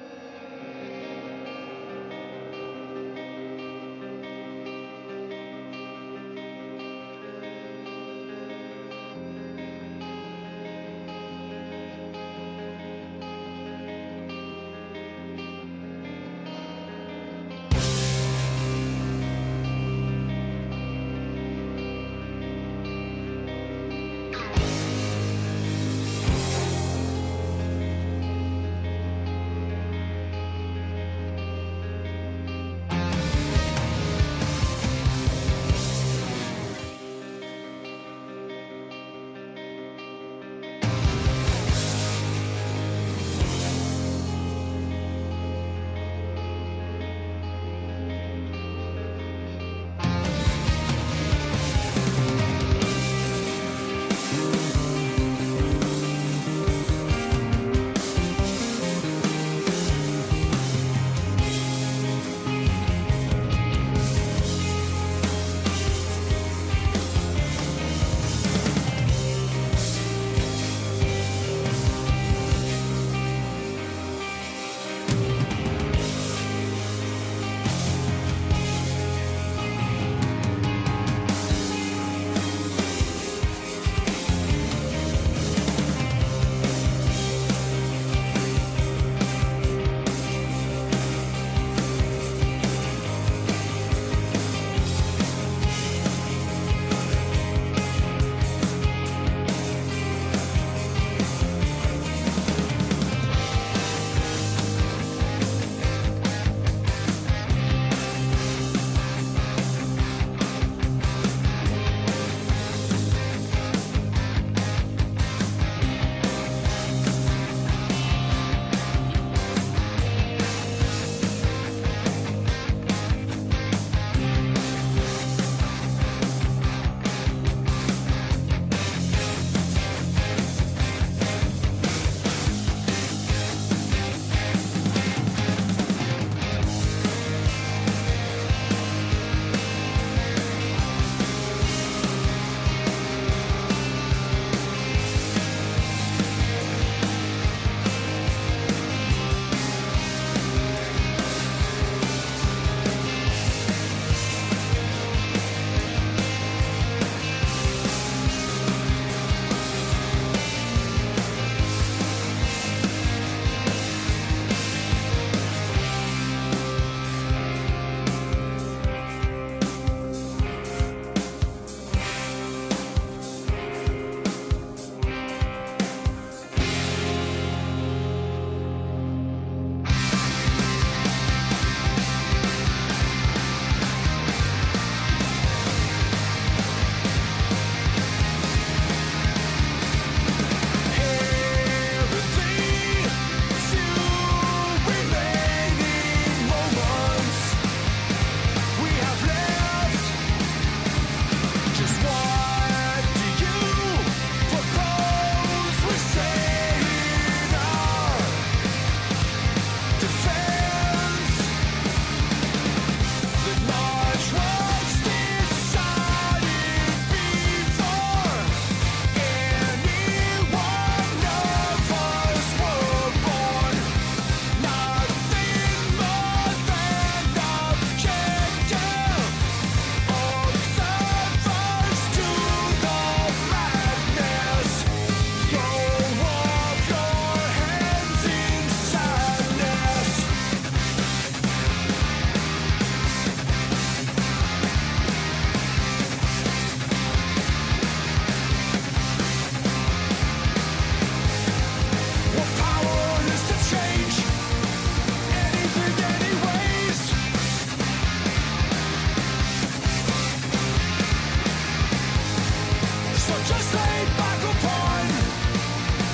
Just lay back upon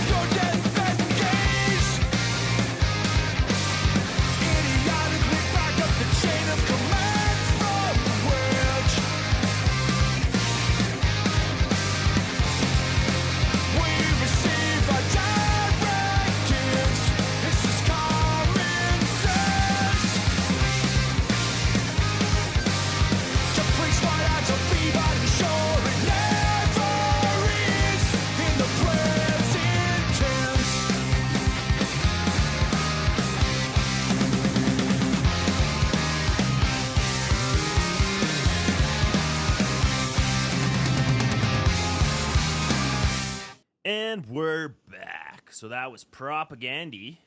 your deathbed gaze. Idiotically back up the chain of command from which we receive our directives. This is common sense. To preach right out to be, but be sure it never is in the present tense. And we're back. So that was Propagandhi.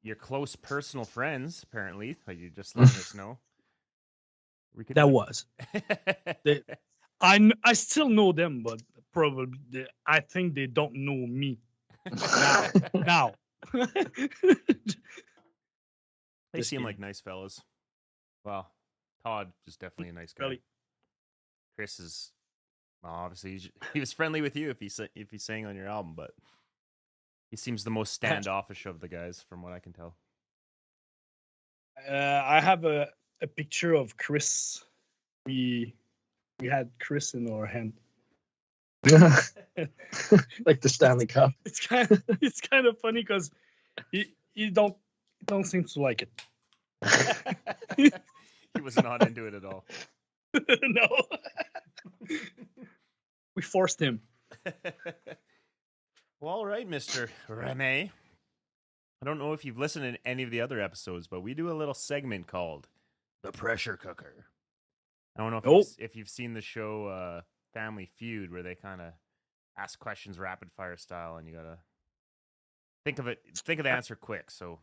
Your close personal friends, apparently. Like you just letting us know. We could That was. I still know them, but probably I think they don't know me now. They Just seem kidding. like nice fellas. Well, Todd is definitely a nice guy. Really. Chris is well, obviously he was friendly with you if he sang on your album, but he seems the most standoffish of the guys, from what I can tell. I have a picture of Chris. We had Chris in our hand. Like the Stanley Cup. It's kind of funny because he don't seem to like it. He was not into it at all. No. We forced him. Well, all right, Mr. Remy. I don't know if you've listened to any of the other episodes, but we do a little segment called The Pressure Cooker. I don't know if you've seen the show Family Feud, where they kind of ask questions rapid fire style, and you gotta think of the answer quick. So,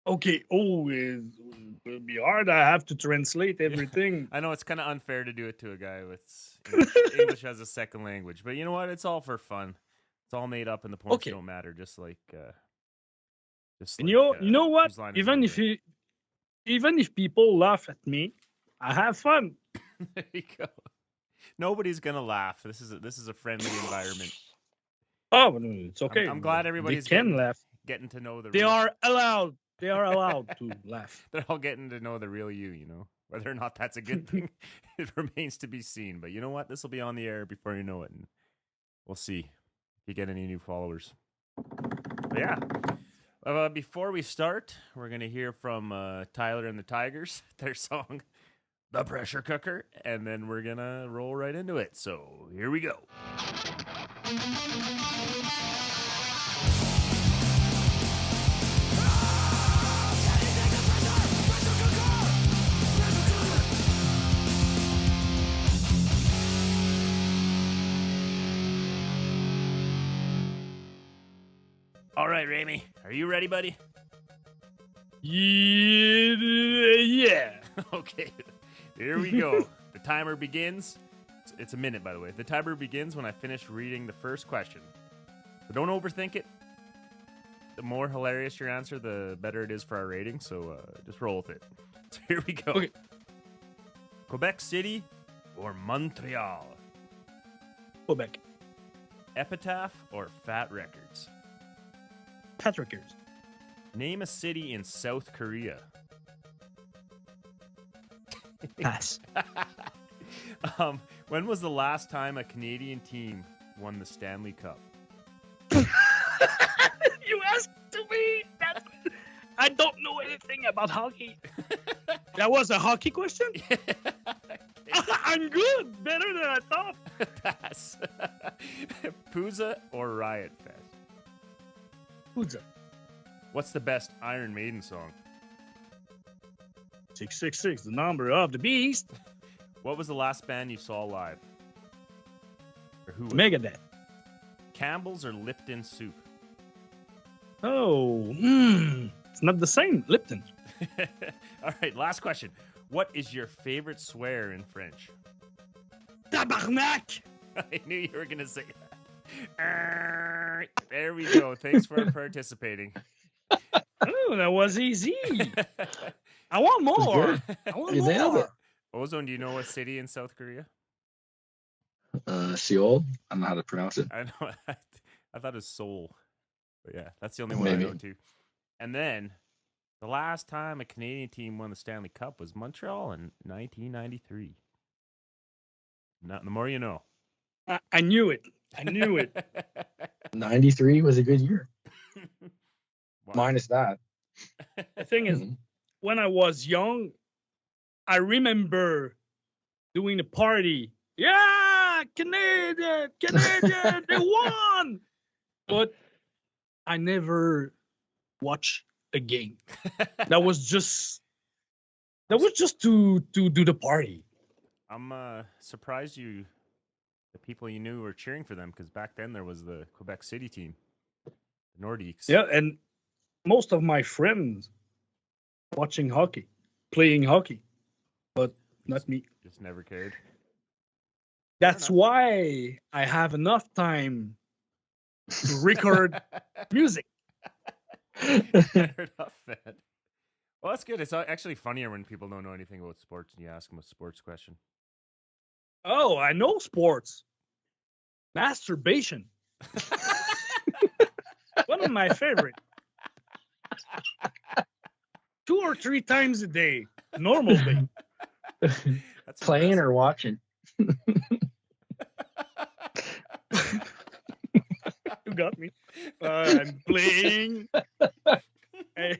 Okay. Oh, it will be hard. I have to translate everything. I know it's kind of unfair to do it to a guy with English as a second language, but you know what? It's all for fun. It's all made up, and the points don't matter. Just like, and you know what? whose line is Even over. if people laugh at me, I have fun. There you go. Nobody's gonna laugh. This is a friendly environment. Oh, no, it's okay. I'm glad everybody's they can laugh. getting to know the. They real, are allowed. They are allowed to laugh. They're all getting to know the real you. You know, whether or not that's a good thing, it remains to be seen. But you know what? This will be on the air before you know it, and we'll see if you get any new followers. But yeah. Before we start, we're gonna hear from Tyler and the Tigers, their song "The Pressure Cooker," and then we're gonna roll right into it. So here we go. All right, Remy, are you ready, buddy? Yeah. Okay, here we go. The timer begins. It's a minute, by the way. The timer begins when I finish reading the first question. So don't overthink it. The more hilarious your answer, the better it is for our rating. So just roll with it. So here we go. Okay. Quebec City or Montreal? Quebec. Epitaph or Fat Records? Patrickers. Name a city in South Korea. Pass. When was the last time a Canadian team won the Stanley Cup? You asked to me. I don't know anything about hockey. That was a hockey question? I'm good. Better than I thought. Pass. Pooza or Riot Fest? Pooza. What's the best Iron Maiden song? 666, the number of the beast. What was the last band you saw live? Or who was it? Megadeth. Campbell's or Lipton soup? Oh, it's not the same. Lipton. All right, last question. What is your favorite swear in French? Tabarnak. I knew you were going to say that. There we go. Thanks for participating. Oh, that was easy. I want more. I want You nailed more. it. Ozone, do you know what city in South Korea? Seoul. I don't know how to pronounce it. I know. I thought it was Seoul. But yeah, that's the only one Maybe. I know too. And then the last time a Canadian team won the Stanley Cup was Montreal in 1993. Not the more you know. I knew it. I knew it. 93 was a good year. Wow. Minus that. The thing is, when I was young, I remember doing a party. Yeah, Canadian, they won. But I never watched a game. That was just to do the party. I'm surprised the people you knew were cheering for them, because back then there was the Quebec City team, the Nordiques. Yeah, and most of my friends watching hockey, playing hockey, but not me. Just never cared. That's why I have enough time to record music. Fair enough, man. Well, that's good. It's actually funnier when people don't know anything about sports and you ask them a sports question. Oh, I know sports. Masturbation. One of my favorite. 2 or 3 times a day. Normal day. That's Playing impressive. or watching? You got me. I'm playing. Hey,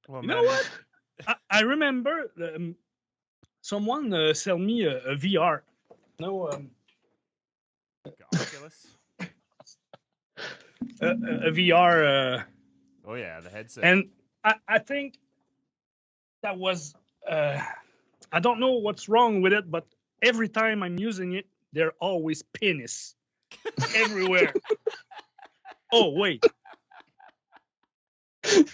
Well, you know man, what? I remember someone sell me a VR. No, Oculus. a VR. Oh yeah, the headset. And I think that was, I don't know what's wrong with it, but every time I'm using it, they're always penis everywhere. Oh, wait. It's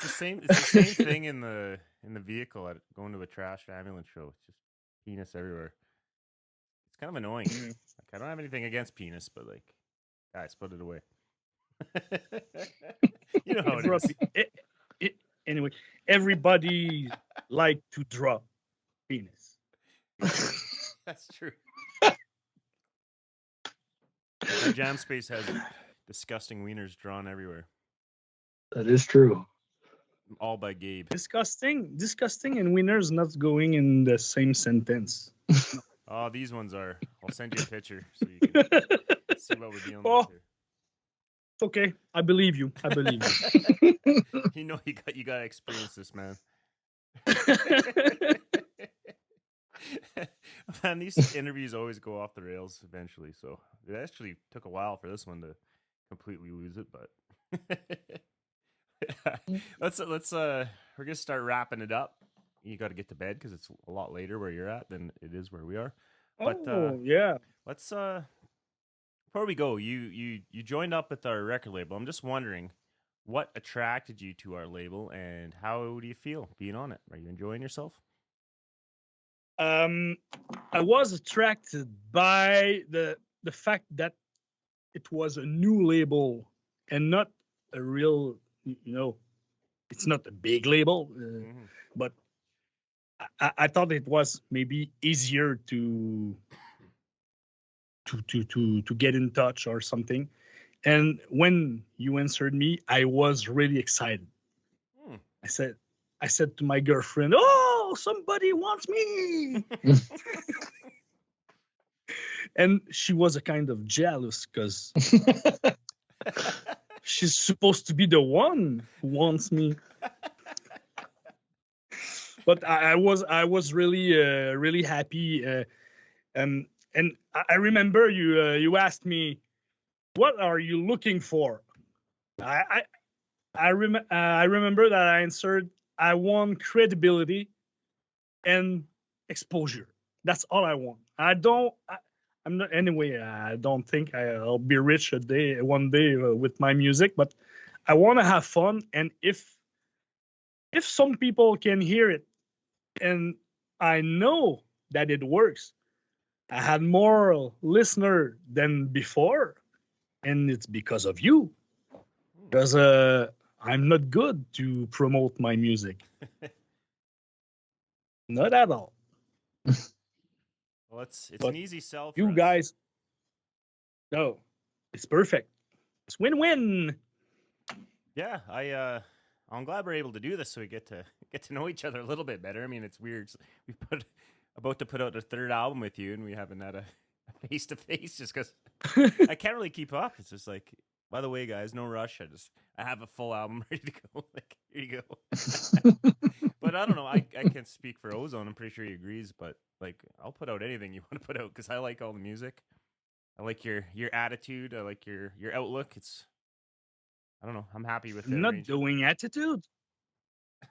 the same. It's the same thing in the vehicle at going to a trash ambulance show. It's just penis everywhere. It's kind of annoying. Like, I don't have anything against penis, but like, guys, put it away. You know how it is. Anyway, everybody like to draw penis. That's true. Our jam space has disgusting wieners drawn everywhere, That is true. all by Gabe. Disgusting, and winners not going in the same sentence. Oh, these ones are. I'll send you a picture so you can see what we're dealing Oh. with here. Okay, I believe you. I believe you. You know you got to experience this, man. Man, these interviews always go off the rails eventually. So it actually took a while for this one to completely lose it, but let's we're gonna start wrapping it up. You got to get to bed because it's a lot later where you're at than it is where we are. But Oh, yeah. let's before we go, you joined up with our record label. I'm just wondering what attracted you to our label and how do you feel being on it? Are you enjoying yourself? I was attracted by the fact that it was a new label and not a real, it's not a big label, but I thought it was maybe easier to get in touch or something. And when you answered me, I was really excited. I said to my girlfriend, "Oh, somebody wants me." And she was a kind of jealous because she's supposed to be the one who wants me. But I was really happy. And I remember you asked me, "What are you looking for?" I remember that I answered, "I want credibility and exposure. That's all I want. I'm not anyway. I don't think I'll be rich one day with my music, but I want to have fun. And if some people can hear it, and I know that it works, I had more listener than before, and it's because of you. Because I'm not good to promote my music. Not at all. Well, it's But an easy sell for You us. guys, no, it's perfect. It's win-win. Yeah, I'm glad we're able to do this so we get to know each other a little bit better. I mean, it's weird. We about to put out a third album with you, and we haven't had a face to face just because I can't really keep up. It's just like, by the way, guys, no rush. I have a full album ready to go. Like, here you go. But I don't know. I can't speak for Ozone. I'm pretty sure he agrees. But like, I'll put out anything you want to put out because I like all the music. I like your attitude. I like your outlook. I don't know. I'm happy with it. I'm not doing attitude.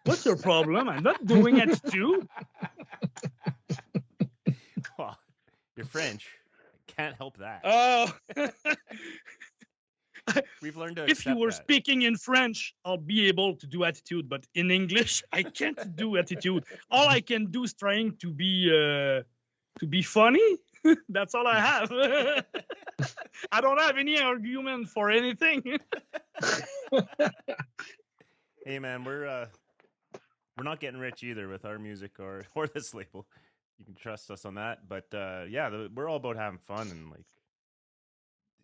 What's your problem? I'm not doing attitude. Well, you're French. I can't help that. Oh. We've learned to If you accept were that. speaking in French, I'll be able to do attitude, but in English, I can't do attitude. All I can do is trying to be funny. That's all I have. I don't have any argument for anything. Hey man, we're not getting rich either with our music or this label. You can trust us on that. But yeah, we're all about having fun, and like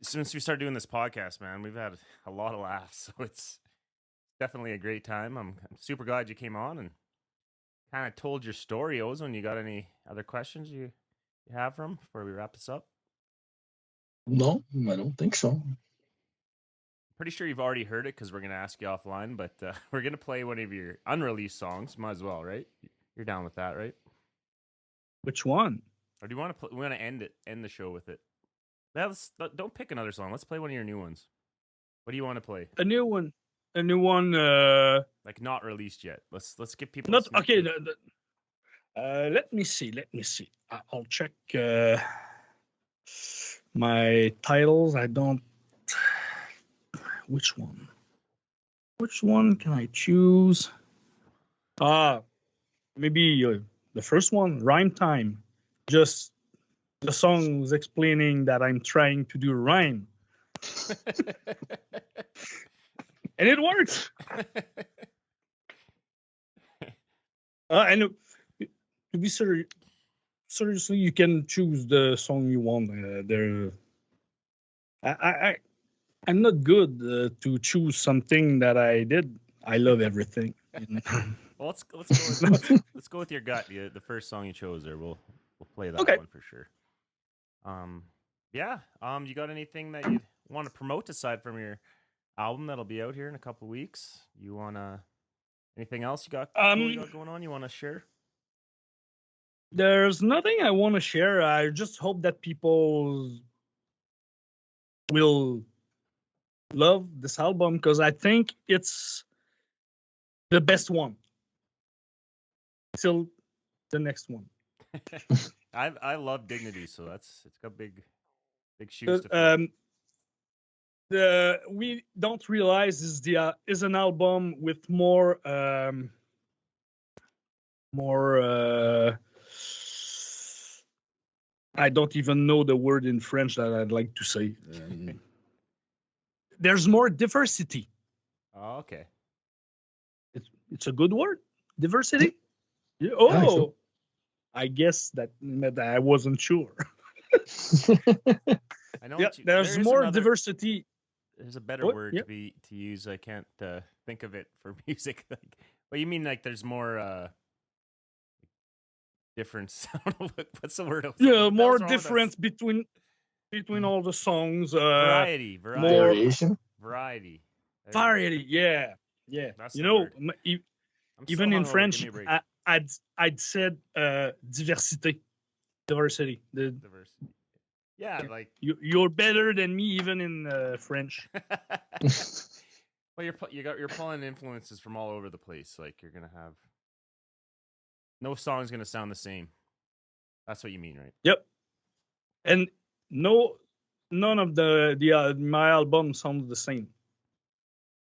since we started doing this podcast, man, we've had a lot of laughs. So it's definitely a great time. I'm super glad you came on and kind of told your story, Ozone. You got any other questions you have from before we wrap this up? No, I don't think so. Pretty sure you've already heard it because we're going to ask you offline, but we're going to play one of your unreleased songs. Might as well, right? You're down with that, right? Which one? Or do you want to we want to end the show with it? Don't pick another song. Let's play one of your new ones. What do you want to play? A new one. A new one. Like not released yet. Let's give people Not a sneak okay. peek. Let me see. I'll check my titles. I don't. Which one? Which one can I choose? Maybe the first one, Rhyme Time. Just the song was explaining that I'm trying to do rhyme. And it works. And to be seriously, you can choose the song you want. I'm not good to choose something that I did. I love everything. Well, let's go with your gut. The first song you chose there. We'll play that Okay. one for sure. Yeah. You got anything that you want to promote aside from your album that'll be out here in a couple weeks? You wanna anything else you got going on? You want to share? There's nothing I want to share. I just hope that people will love this album because I think it's the best one. Till the next one. I love Dignity, so it's got big shoes to fill. We don't realize is an album with more I don't even know the word in French that I'd like to say. There's more diversity. Oh, okay. It's a good word, diversity. Yeah, I think so. I guess that I wasn't sure. I know. Yeah, there there's is more another- diversity. There's a better What? word Yeah. to use. I can't think of it for music. Like, well, you mean like there's more difference? I don't know what's the word. Yeah, What the more hell's wrong with us? difference between all the songs. Variety. more- Variation. Variety. There you go. Variety. Yeah. That's You the know, word. I'm so even in hungover, French, give me a break. I'd said diversity. Diversity. Diverse. Yeah, like You're better than me even in French. well, you're pulling influences from all over the place. Like you're gonna have no song's gonna sound the same. That's what you mean, right? Yep. And none of my albums sound the same.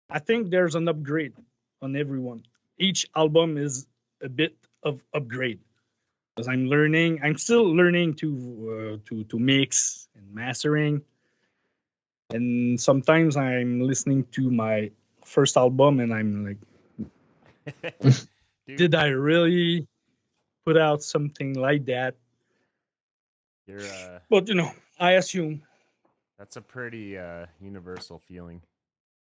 I think there's an upgrade on everyone. Each album is a bit of upgrade because I'm still learning to mix and mastering. And sometimes I'm listening to my first album and I'm like, Dude, did I really put out something like that. You're But I assume. that's a pretty universal feeling.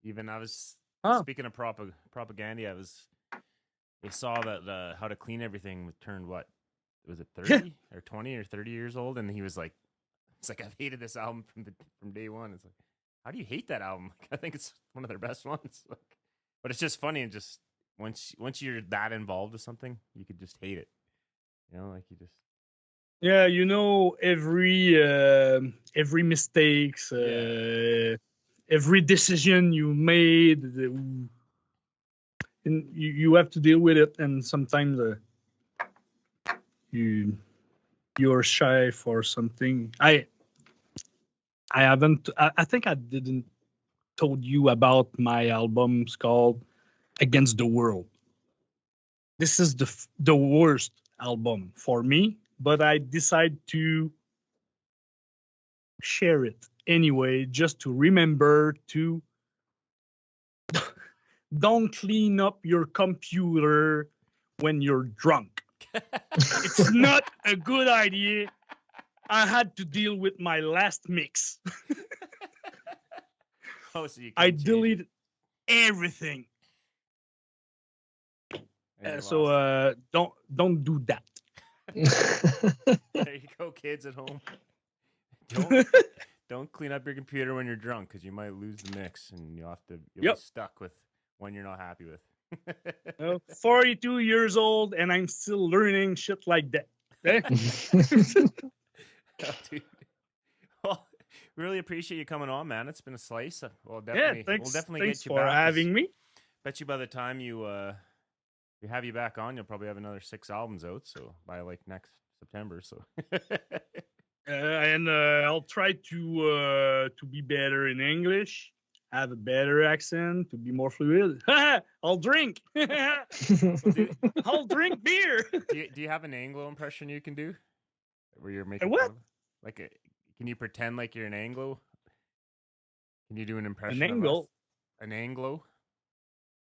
Even I was Huh. speaking of Propagandhi, I saw that how to clean everything turned what? Was it 30 or 20 or 30 years old? And he was like, it's like, I've hated this album from day one. It's like, how do you hate that album? Like, I think it's one of their best ones. Like, but it's just funny, and just once you're that involved with something, you could just hate it. Like you just Yeah, every mistakes, every decision you made, and you have to deal with it. And sometimes you're shy for something. I haven't. I think I didn't told you about my albums called Against the World. This is the worst album for me, but I decide to share it anyway, just to remember to don't clean up your computer when you're drunk. It's not a good idea. I had to deal with my last mix. so you I can't change it. deleted everything. And you So lost don't do that. it. There you go, kids at home. Don't clean up your computer when you're drunk, because you might lose the mix, and you'll be stuck with one you're not happy with. 42 years old, and I'm still learning shit like that. Eh? Oh, dude. Well, really appreciate you coming on, man. It's been a slice. We'll definitely Thanks get you for back. having me. Bet you by the time we have you back on, you'll probably have another 6 albums out. So by like next September. So. And I'll try to be better in English, have a better accent, to be more fluid. I'll drink. I'll drink beer. Do you have an Anglo impression you can do? Where you're making what? Can you pretend like you're an Anglo? Can you do an impression An of Anglo? us? An Anglo?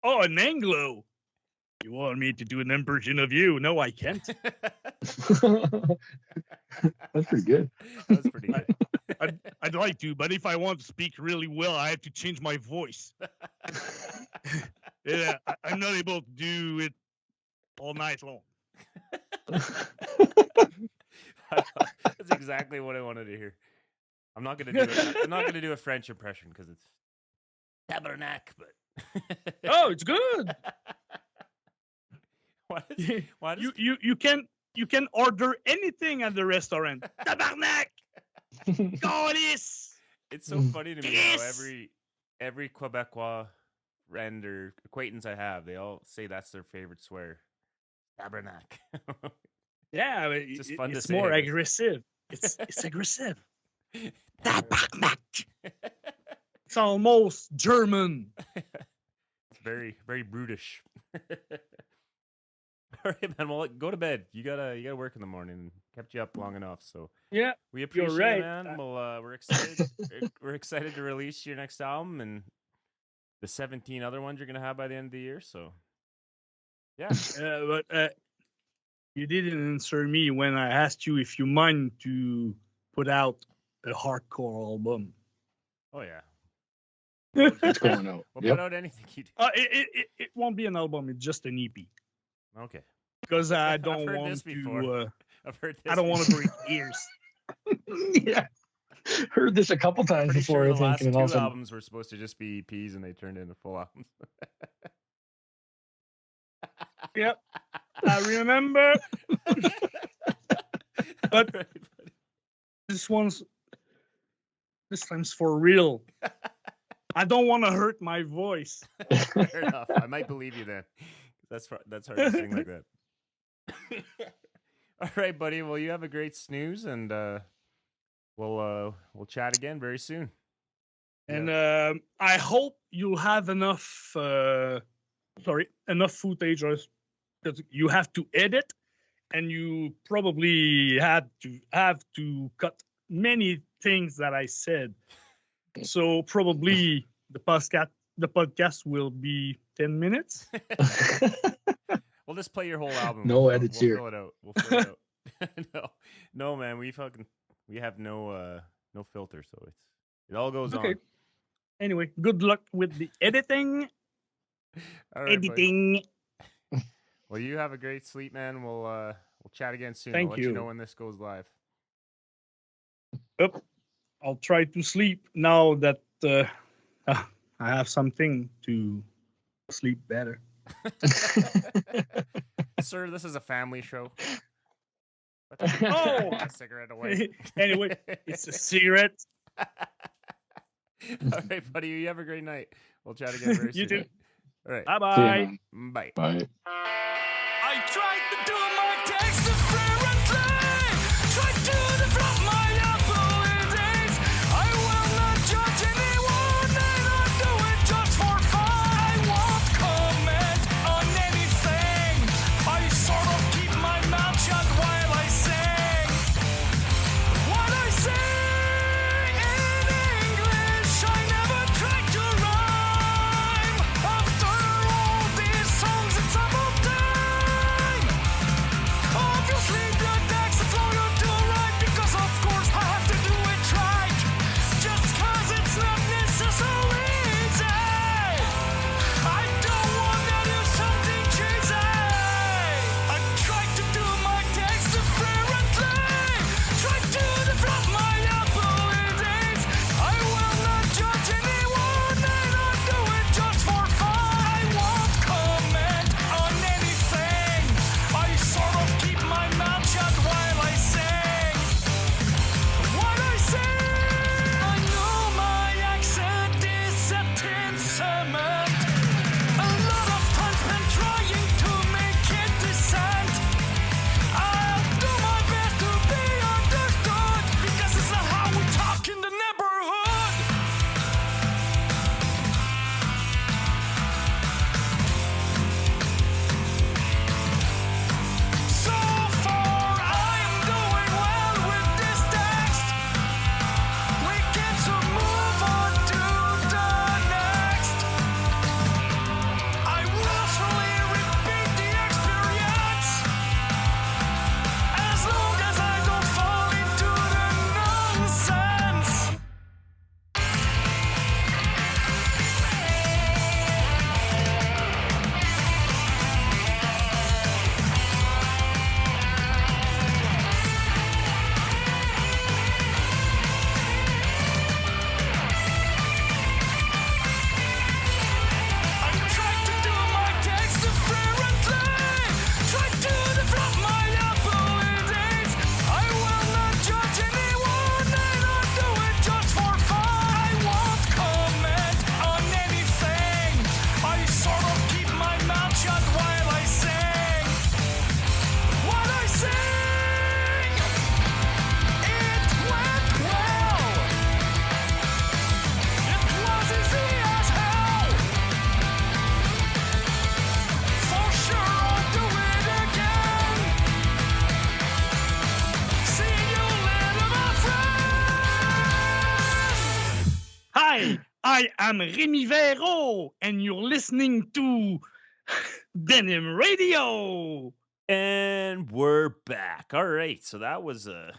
Oh, an Anglo. You want me to do an impression of you? No, I can't. That's pretty good. That's pretty good. I'd like to, but if I want to speak really well, I have to change my voice. Yeah, I'm not able to do it all night long. That's exactly what I wanted to hear. I'm not gonna do it. I'm not gonna do a French impression because it's tabernacle, but Oh, it's good. Why does You can order anything at the restaurant. Tabarnak! Golis! It's so funny to me how Yes! every Quebecois friend or acquaintance I have, they all say that's their favorite swear. Tabernacle. Yeah, It's just fun to it's say, more I guess. aggressive. It's aggressive. Tabarnak! It's almost German. It's very, very brutish. All right, man. Well, go to bed. You gotta work in the morning. Kept you up long enough, so Yeah, we appreciate right. it, man. Well, we're excited. We're excited to release your next album and the 17 other ones you're gonna have by the end of the year. So, yeah. But you didn't answer me when I asked you if you mind to put out a hardcore album. Oh yeah. It's going out. We'll Yep. put out anything you do. It won't be an album. It's just an EP. Okay. Because I I've don't heard want this to. before. I've heard this. I don't want to break ears. Yeah. Heard this a couple times Pretty before, sure I the last think. And 2 all of a sudden, albums were supposed to just be EPs, and they turned into full albums. Yep, I remember. But All right, buddy. this time's for real. I don't want to hurt my voice. Fair enough. I might believe you then. That's hard to sing like that. All right, buddy. Well, you have a great snooze, and we'll chat again very soon. And I hope you'll have enough footage that you have to edit, and you probably have to cut many things that I said. So probably the podcast will be 10 minutes. Well, We'll just play your whole album. No we'll edits we'll here. fill it out. We'll fill it out. No, man. We have no filter, so it all goes Okay. on. Anyway, good luck with the editing. All right, buddy. Editing. Well, you have a great sleep, man. We'll chat again soon. Thank I'll let you you. know when this goes live. Up. I'll try to sleep now that I have something to sleep better. Sir, this is a family show. Oh! A cigarette away. Anyway, it's a cigarette. All right, buddy. You have a great night. We'll chat again very You soon. too. All right. See ya, Bye-bye. man. Bye. Bye. I tried to do my text differently. Tried to develop my abilities. I will not judge anyone, and I'll do it just for fun. I won't comment on anything. I sort of keep my mouth shut while I sing. What I sing in English, I never tried to rhyme. After all these songs, it's about time. Obviously, the text is longer to write because, of course, I have to do it right. Just 'cause it's not necessarily easy. I don't wanna do something cheesy. I try to do my text differently. Try to develop my abilities. I will not judge anyone, and I'll do it just for fun. I won't comment on anything. I sort of keep my mouth shut while I sing. What I say, I know my accent is set in cement. A lot of times been trying to make it decent. I'll do my best to be understood because it's not how we talk in the neighborhood. So far, I am doing well with this text. We can soon move on to the next. I will surely repeat the experience as long as I don't fall into the nonsense. I try to do my text differently. Try to develop my abilities. I will not judge anyone, and I'll do it just for fun. I won't comment on anything. I sort of keep my mouth shut while I sing. What I sing, it went well. It was easy as hell. For sure, I'll do it again. See you later, my friend. Hi, I am Remy Verreault, and you're listening to Denim Radio. And we're back. All right. So that was a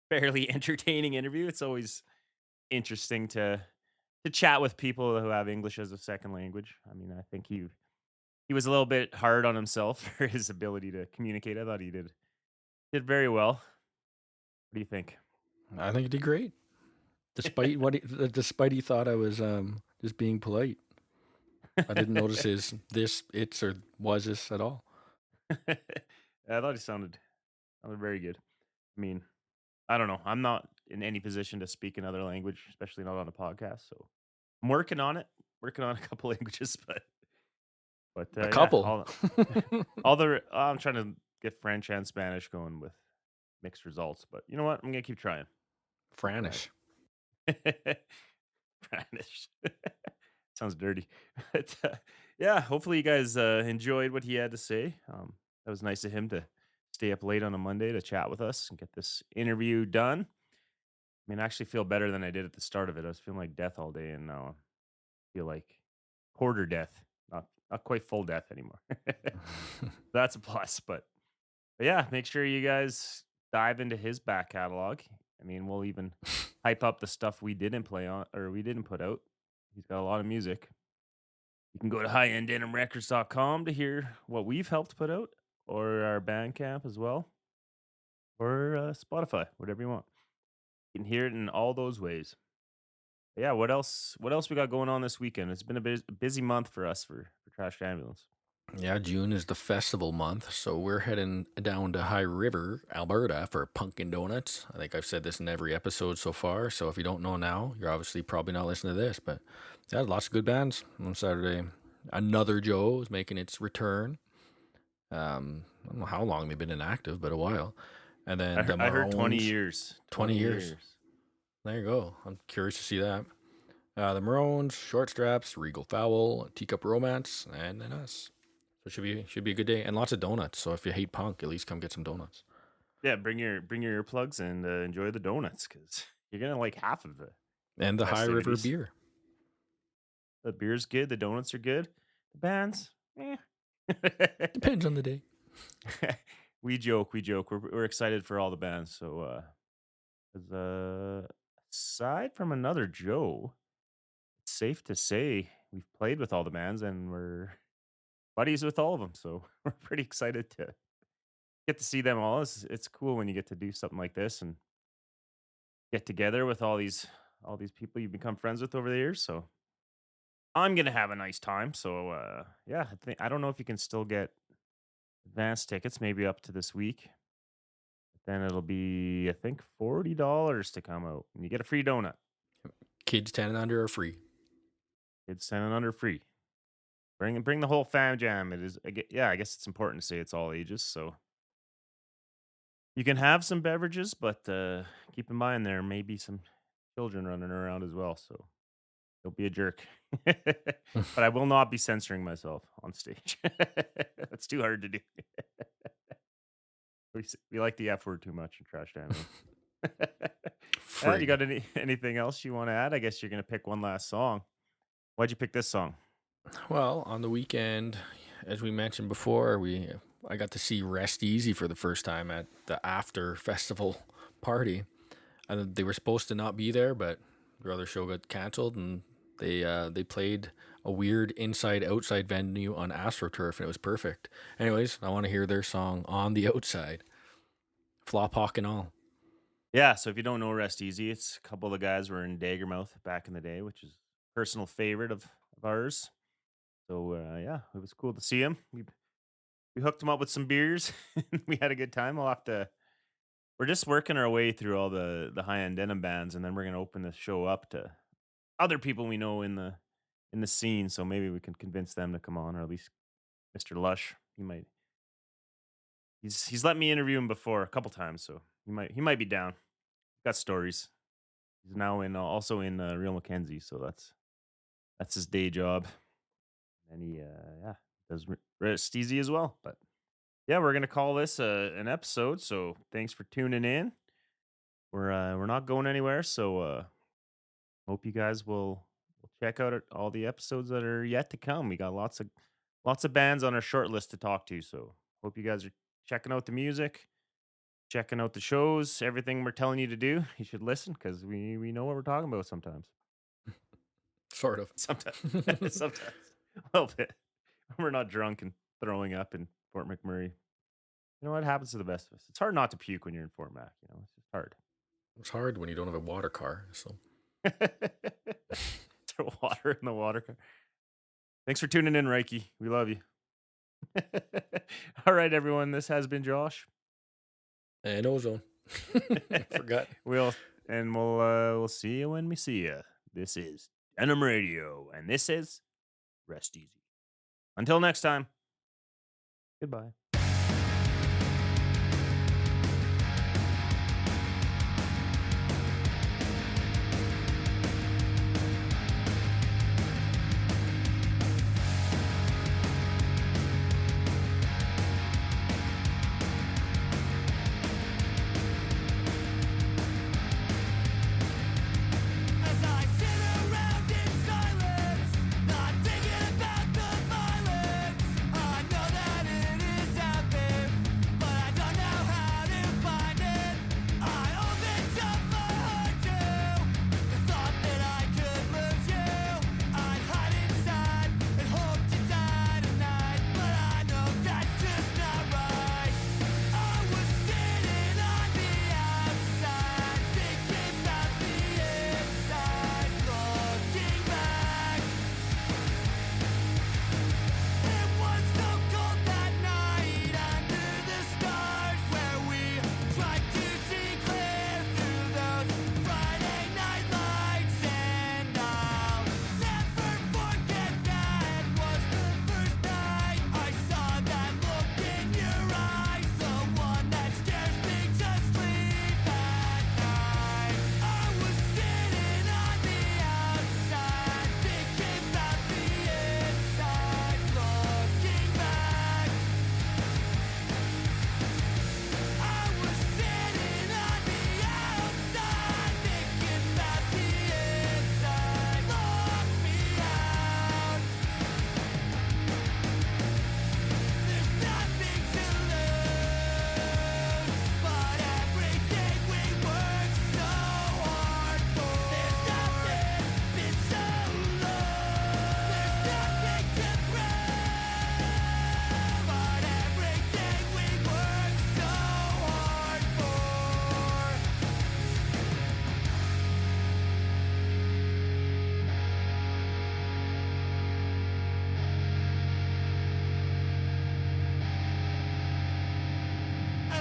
fairly entertaining interview. It's always interesting to chat with people who have English as a second language. I mean, I think he was a little bit hard on himself for his ability to communicate. I thought he did very well. What do you think? I think he did great. Despite despite he thought I was just being polite. I didn't notice his this, its, or was this at all. I thought he sounded very good. I mean, I don't know. I'm not in any position to speak another language, especially not on a podcast. So I'm working on it. Working on a couple languages, but A yeah, couple. I'm trying to get French and Spanish going with mixed results. But you know what? I'm gonna keep trying. Franish. Brownish. Sounds dirty. But, yeah, hopefully you guys enjoyed what he had to say. That was nice of him to stay up late on a Monday to chat with us and get this interview done. I mean, I actually feel better than I did at the start of it. I was feeling like death all day, and now I feel like quarter death. not quite full death anymore. That's a plus. But yeah, make sure you guys dive into his back catalog. I mean, we'll even hype up the stuff we didn't play on or we didn't put out. He's got a lot of music. You can go to highenddenimrecords.com to hear what we've helped put out, or our Bandcamp as well, or Spotify, whatever you want. You can hear it in all those ways. But yeah, what else? What else we got going on this weekend? It's been a busy month for us for Trash Ambulance. Yeah, June is the festival month, so we're heading down to High River, Alberta for Pumpkin Donuts. I think I've said this in every episode so far, so if you don't know now, you're obviously probably not listening to this, but yeah, lots of good bands on Saturday. Another Joe is making its return. I don't know how long they've been inactive, but a while. And then I heard 20 Maroons- years. 20 years. There you go. I'm curious to see that. The Maroons, Short Straps, Regal Fowl, Teacup Romance, and then us. So it should be a good day, and lots of donuts. So if you hate punk, at least come get some donuts. Yeah, bring your earplugs and enjoy the donuts because you're gonna like half of it. And the High River Festivities. beer. The beer's good. The donuts are good. The bands, Depends on the day. we joke. We're excited for all the bands. So, aside from another Joe, it's safe to say we've played with all the bands and we're buddies with all of them. So we're pretty excited to get to see them all. It's cool when you get to do something like this and get together with all these people you've become friends with over the years. So I'm gonna have a nice time. So yeah, I don't know if you can still get advance tickets, maybe up to this week. Then it'll be, I think, $40 to come out, and you get a free donut. Kids 10 and under are free. Kids 10 and under free. Bring the whole fam jam. It is, yeah. I guess it's important to say it's all ages, so you can have some beverages, but keep in mind there may be some children running around as well. So don't be a jerk. But I will not be censoring myself on stage. That's too hard to do. We like the F word too much in Trash Damage. Free. You got anything else you want to add? I guess you're gonna pick one last song. Why'd you pick this song? Well, on the weekend, as we mentioned before, I got to see Rest Easy for the first time at the after festival party. And they were supposed to not be there, but their other show got canceled, and they played a weird inside-outside venue on AstroTurf, and it was perfect. Anyways, I want to hear their song On the Outside. Flop hawk and all. Yeah, so if you don't know Rest Easy, it's a couple of the guys were in Daggermouth back in the day, which is a personal favorite of ours. So yeah, it was cool to see him. We hooked him up with some beers. We had a good time. We're just working our way through all the high-end denim bands, and then we're gonna open the show up to other people we know in the scene. So maybe we can convince them to come on, or at least Mr. Lush. He might. He's let me interview him before a couple times, so he might be down. Got stories. He's now also in Real Mackenzie, so that's his day job. And he does Rest Easy as well. But yeah, we're gonna call this an episode. So thanks for tuning in. We're not going anywhere, so hope you guys will check out all the episodes that are yet to come. We got lots of bands on our short list to talk to. So hope you guys are checking out the music, checking out the shows, everything we're telling you to do. You should listen because we know what we're talking about sometimes. Sort of. Sometimes. Sometimes. A little bit. We're not drunk and throwing up in Fort McMurray. You know what happens to the best of us? It's hard not to puke when you're in Fort Mac. You know, it's just hard. It's hard when you don't have a water car. So Throw water in the water car. Thanks for tuning in, Reiki. We love you. All right, everyone. This has been Josh. and Ozone. Forgot. We'll see you when we see you. This is Denim Radio, and this is Rest Easy. Until next time, goodbye. As I sit around in silence, not thinking about the violence.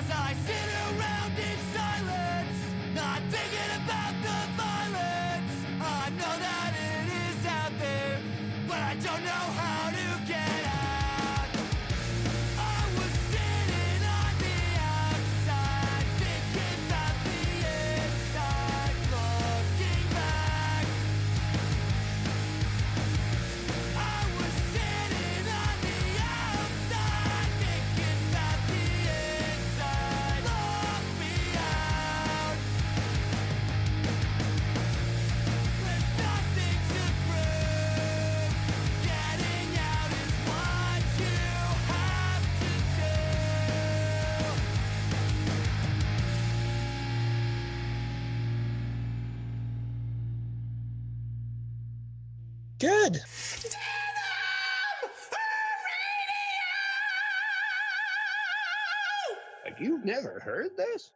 As I sit around in silence, not thinking about the violence. I know that it is out there, but I don't know how to get out. I was sitting on the outside, thinking about the inside, looking back. I was sitting on the outside, thinking about the inside, lock me out. There's nothing to prove, getting out is what you have to do. Good. Like, you've never heard this?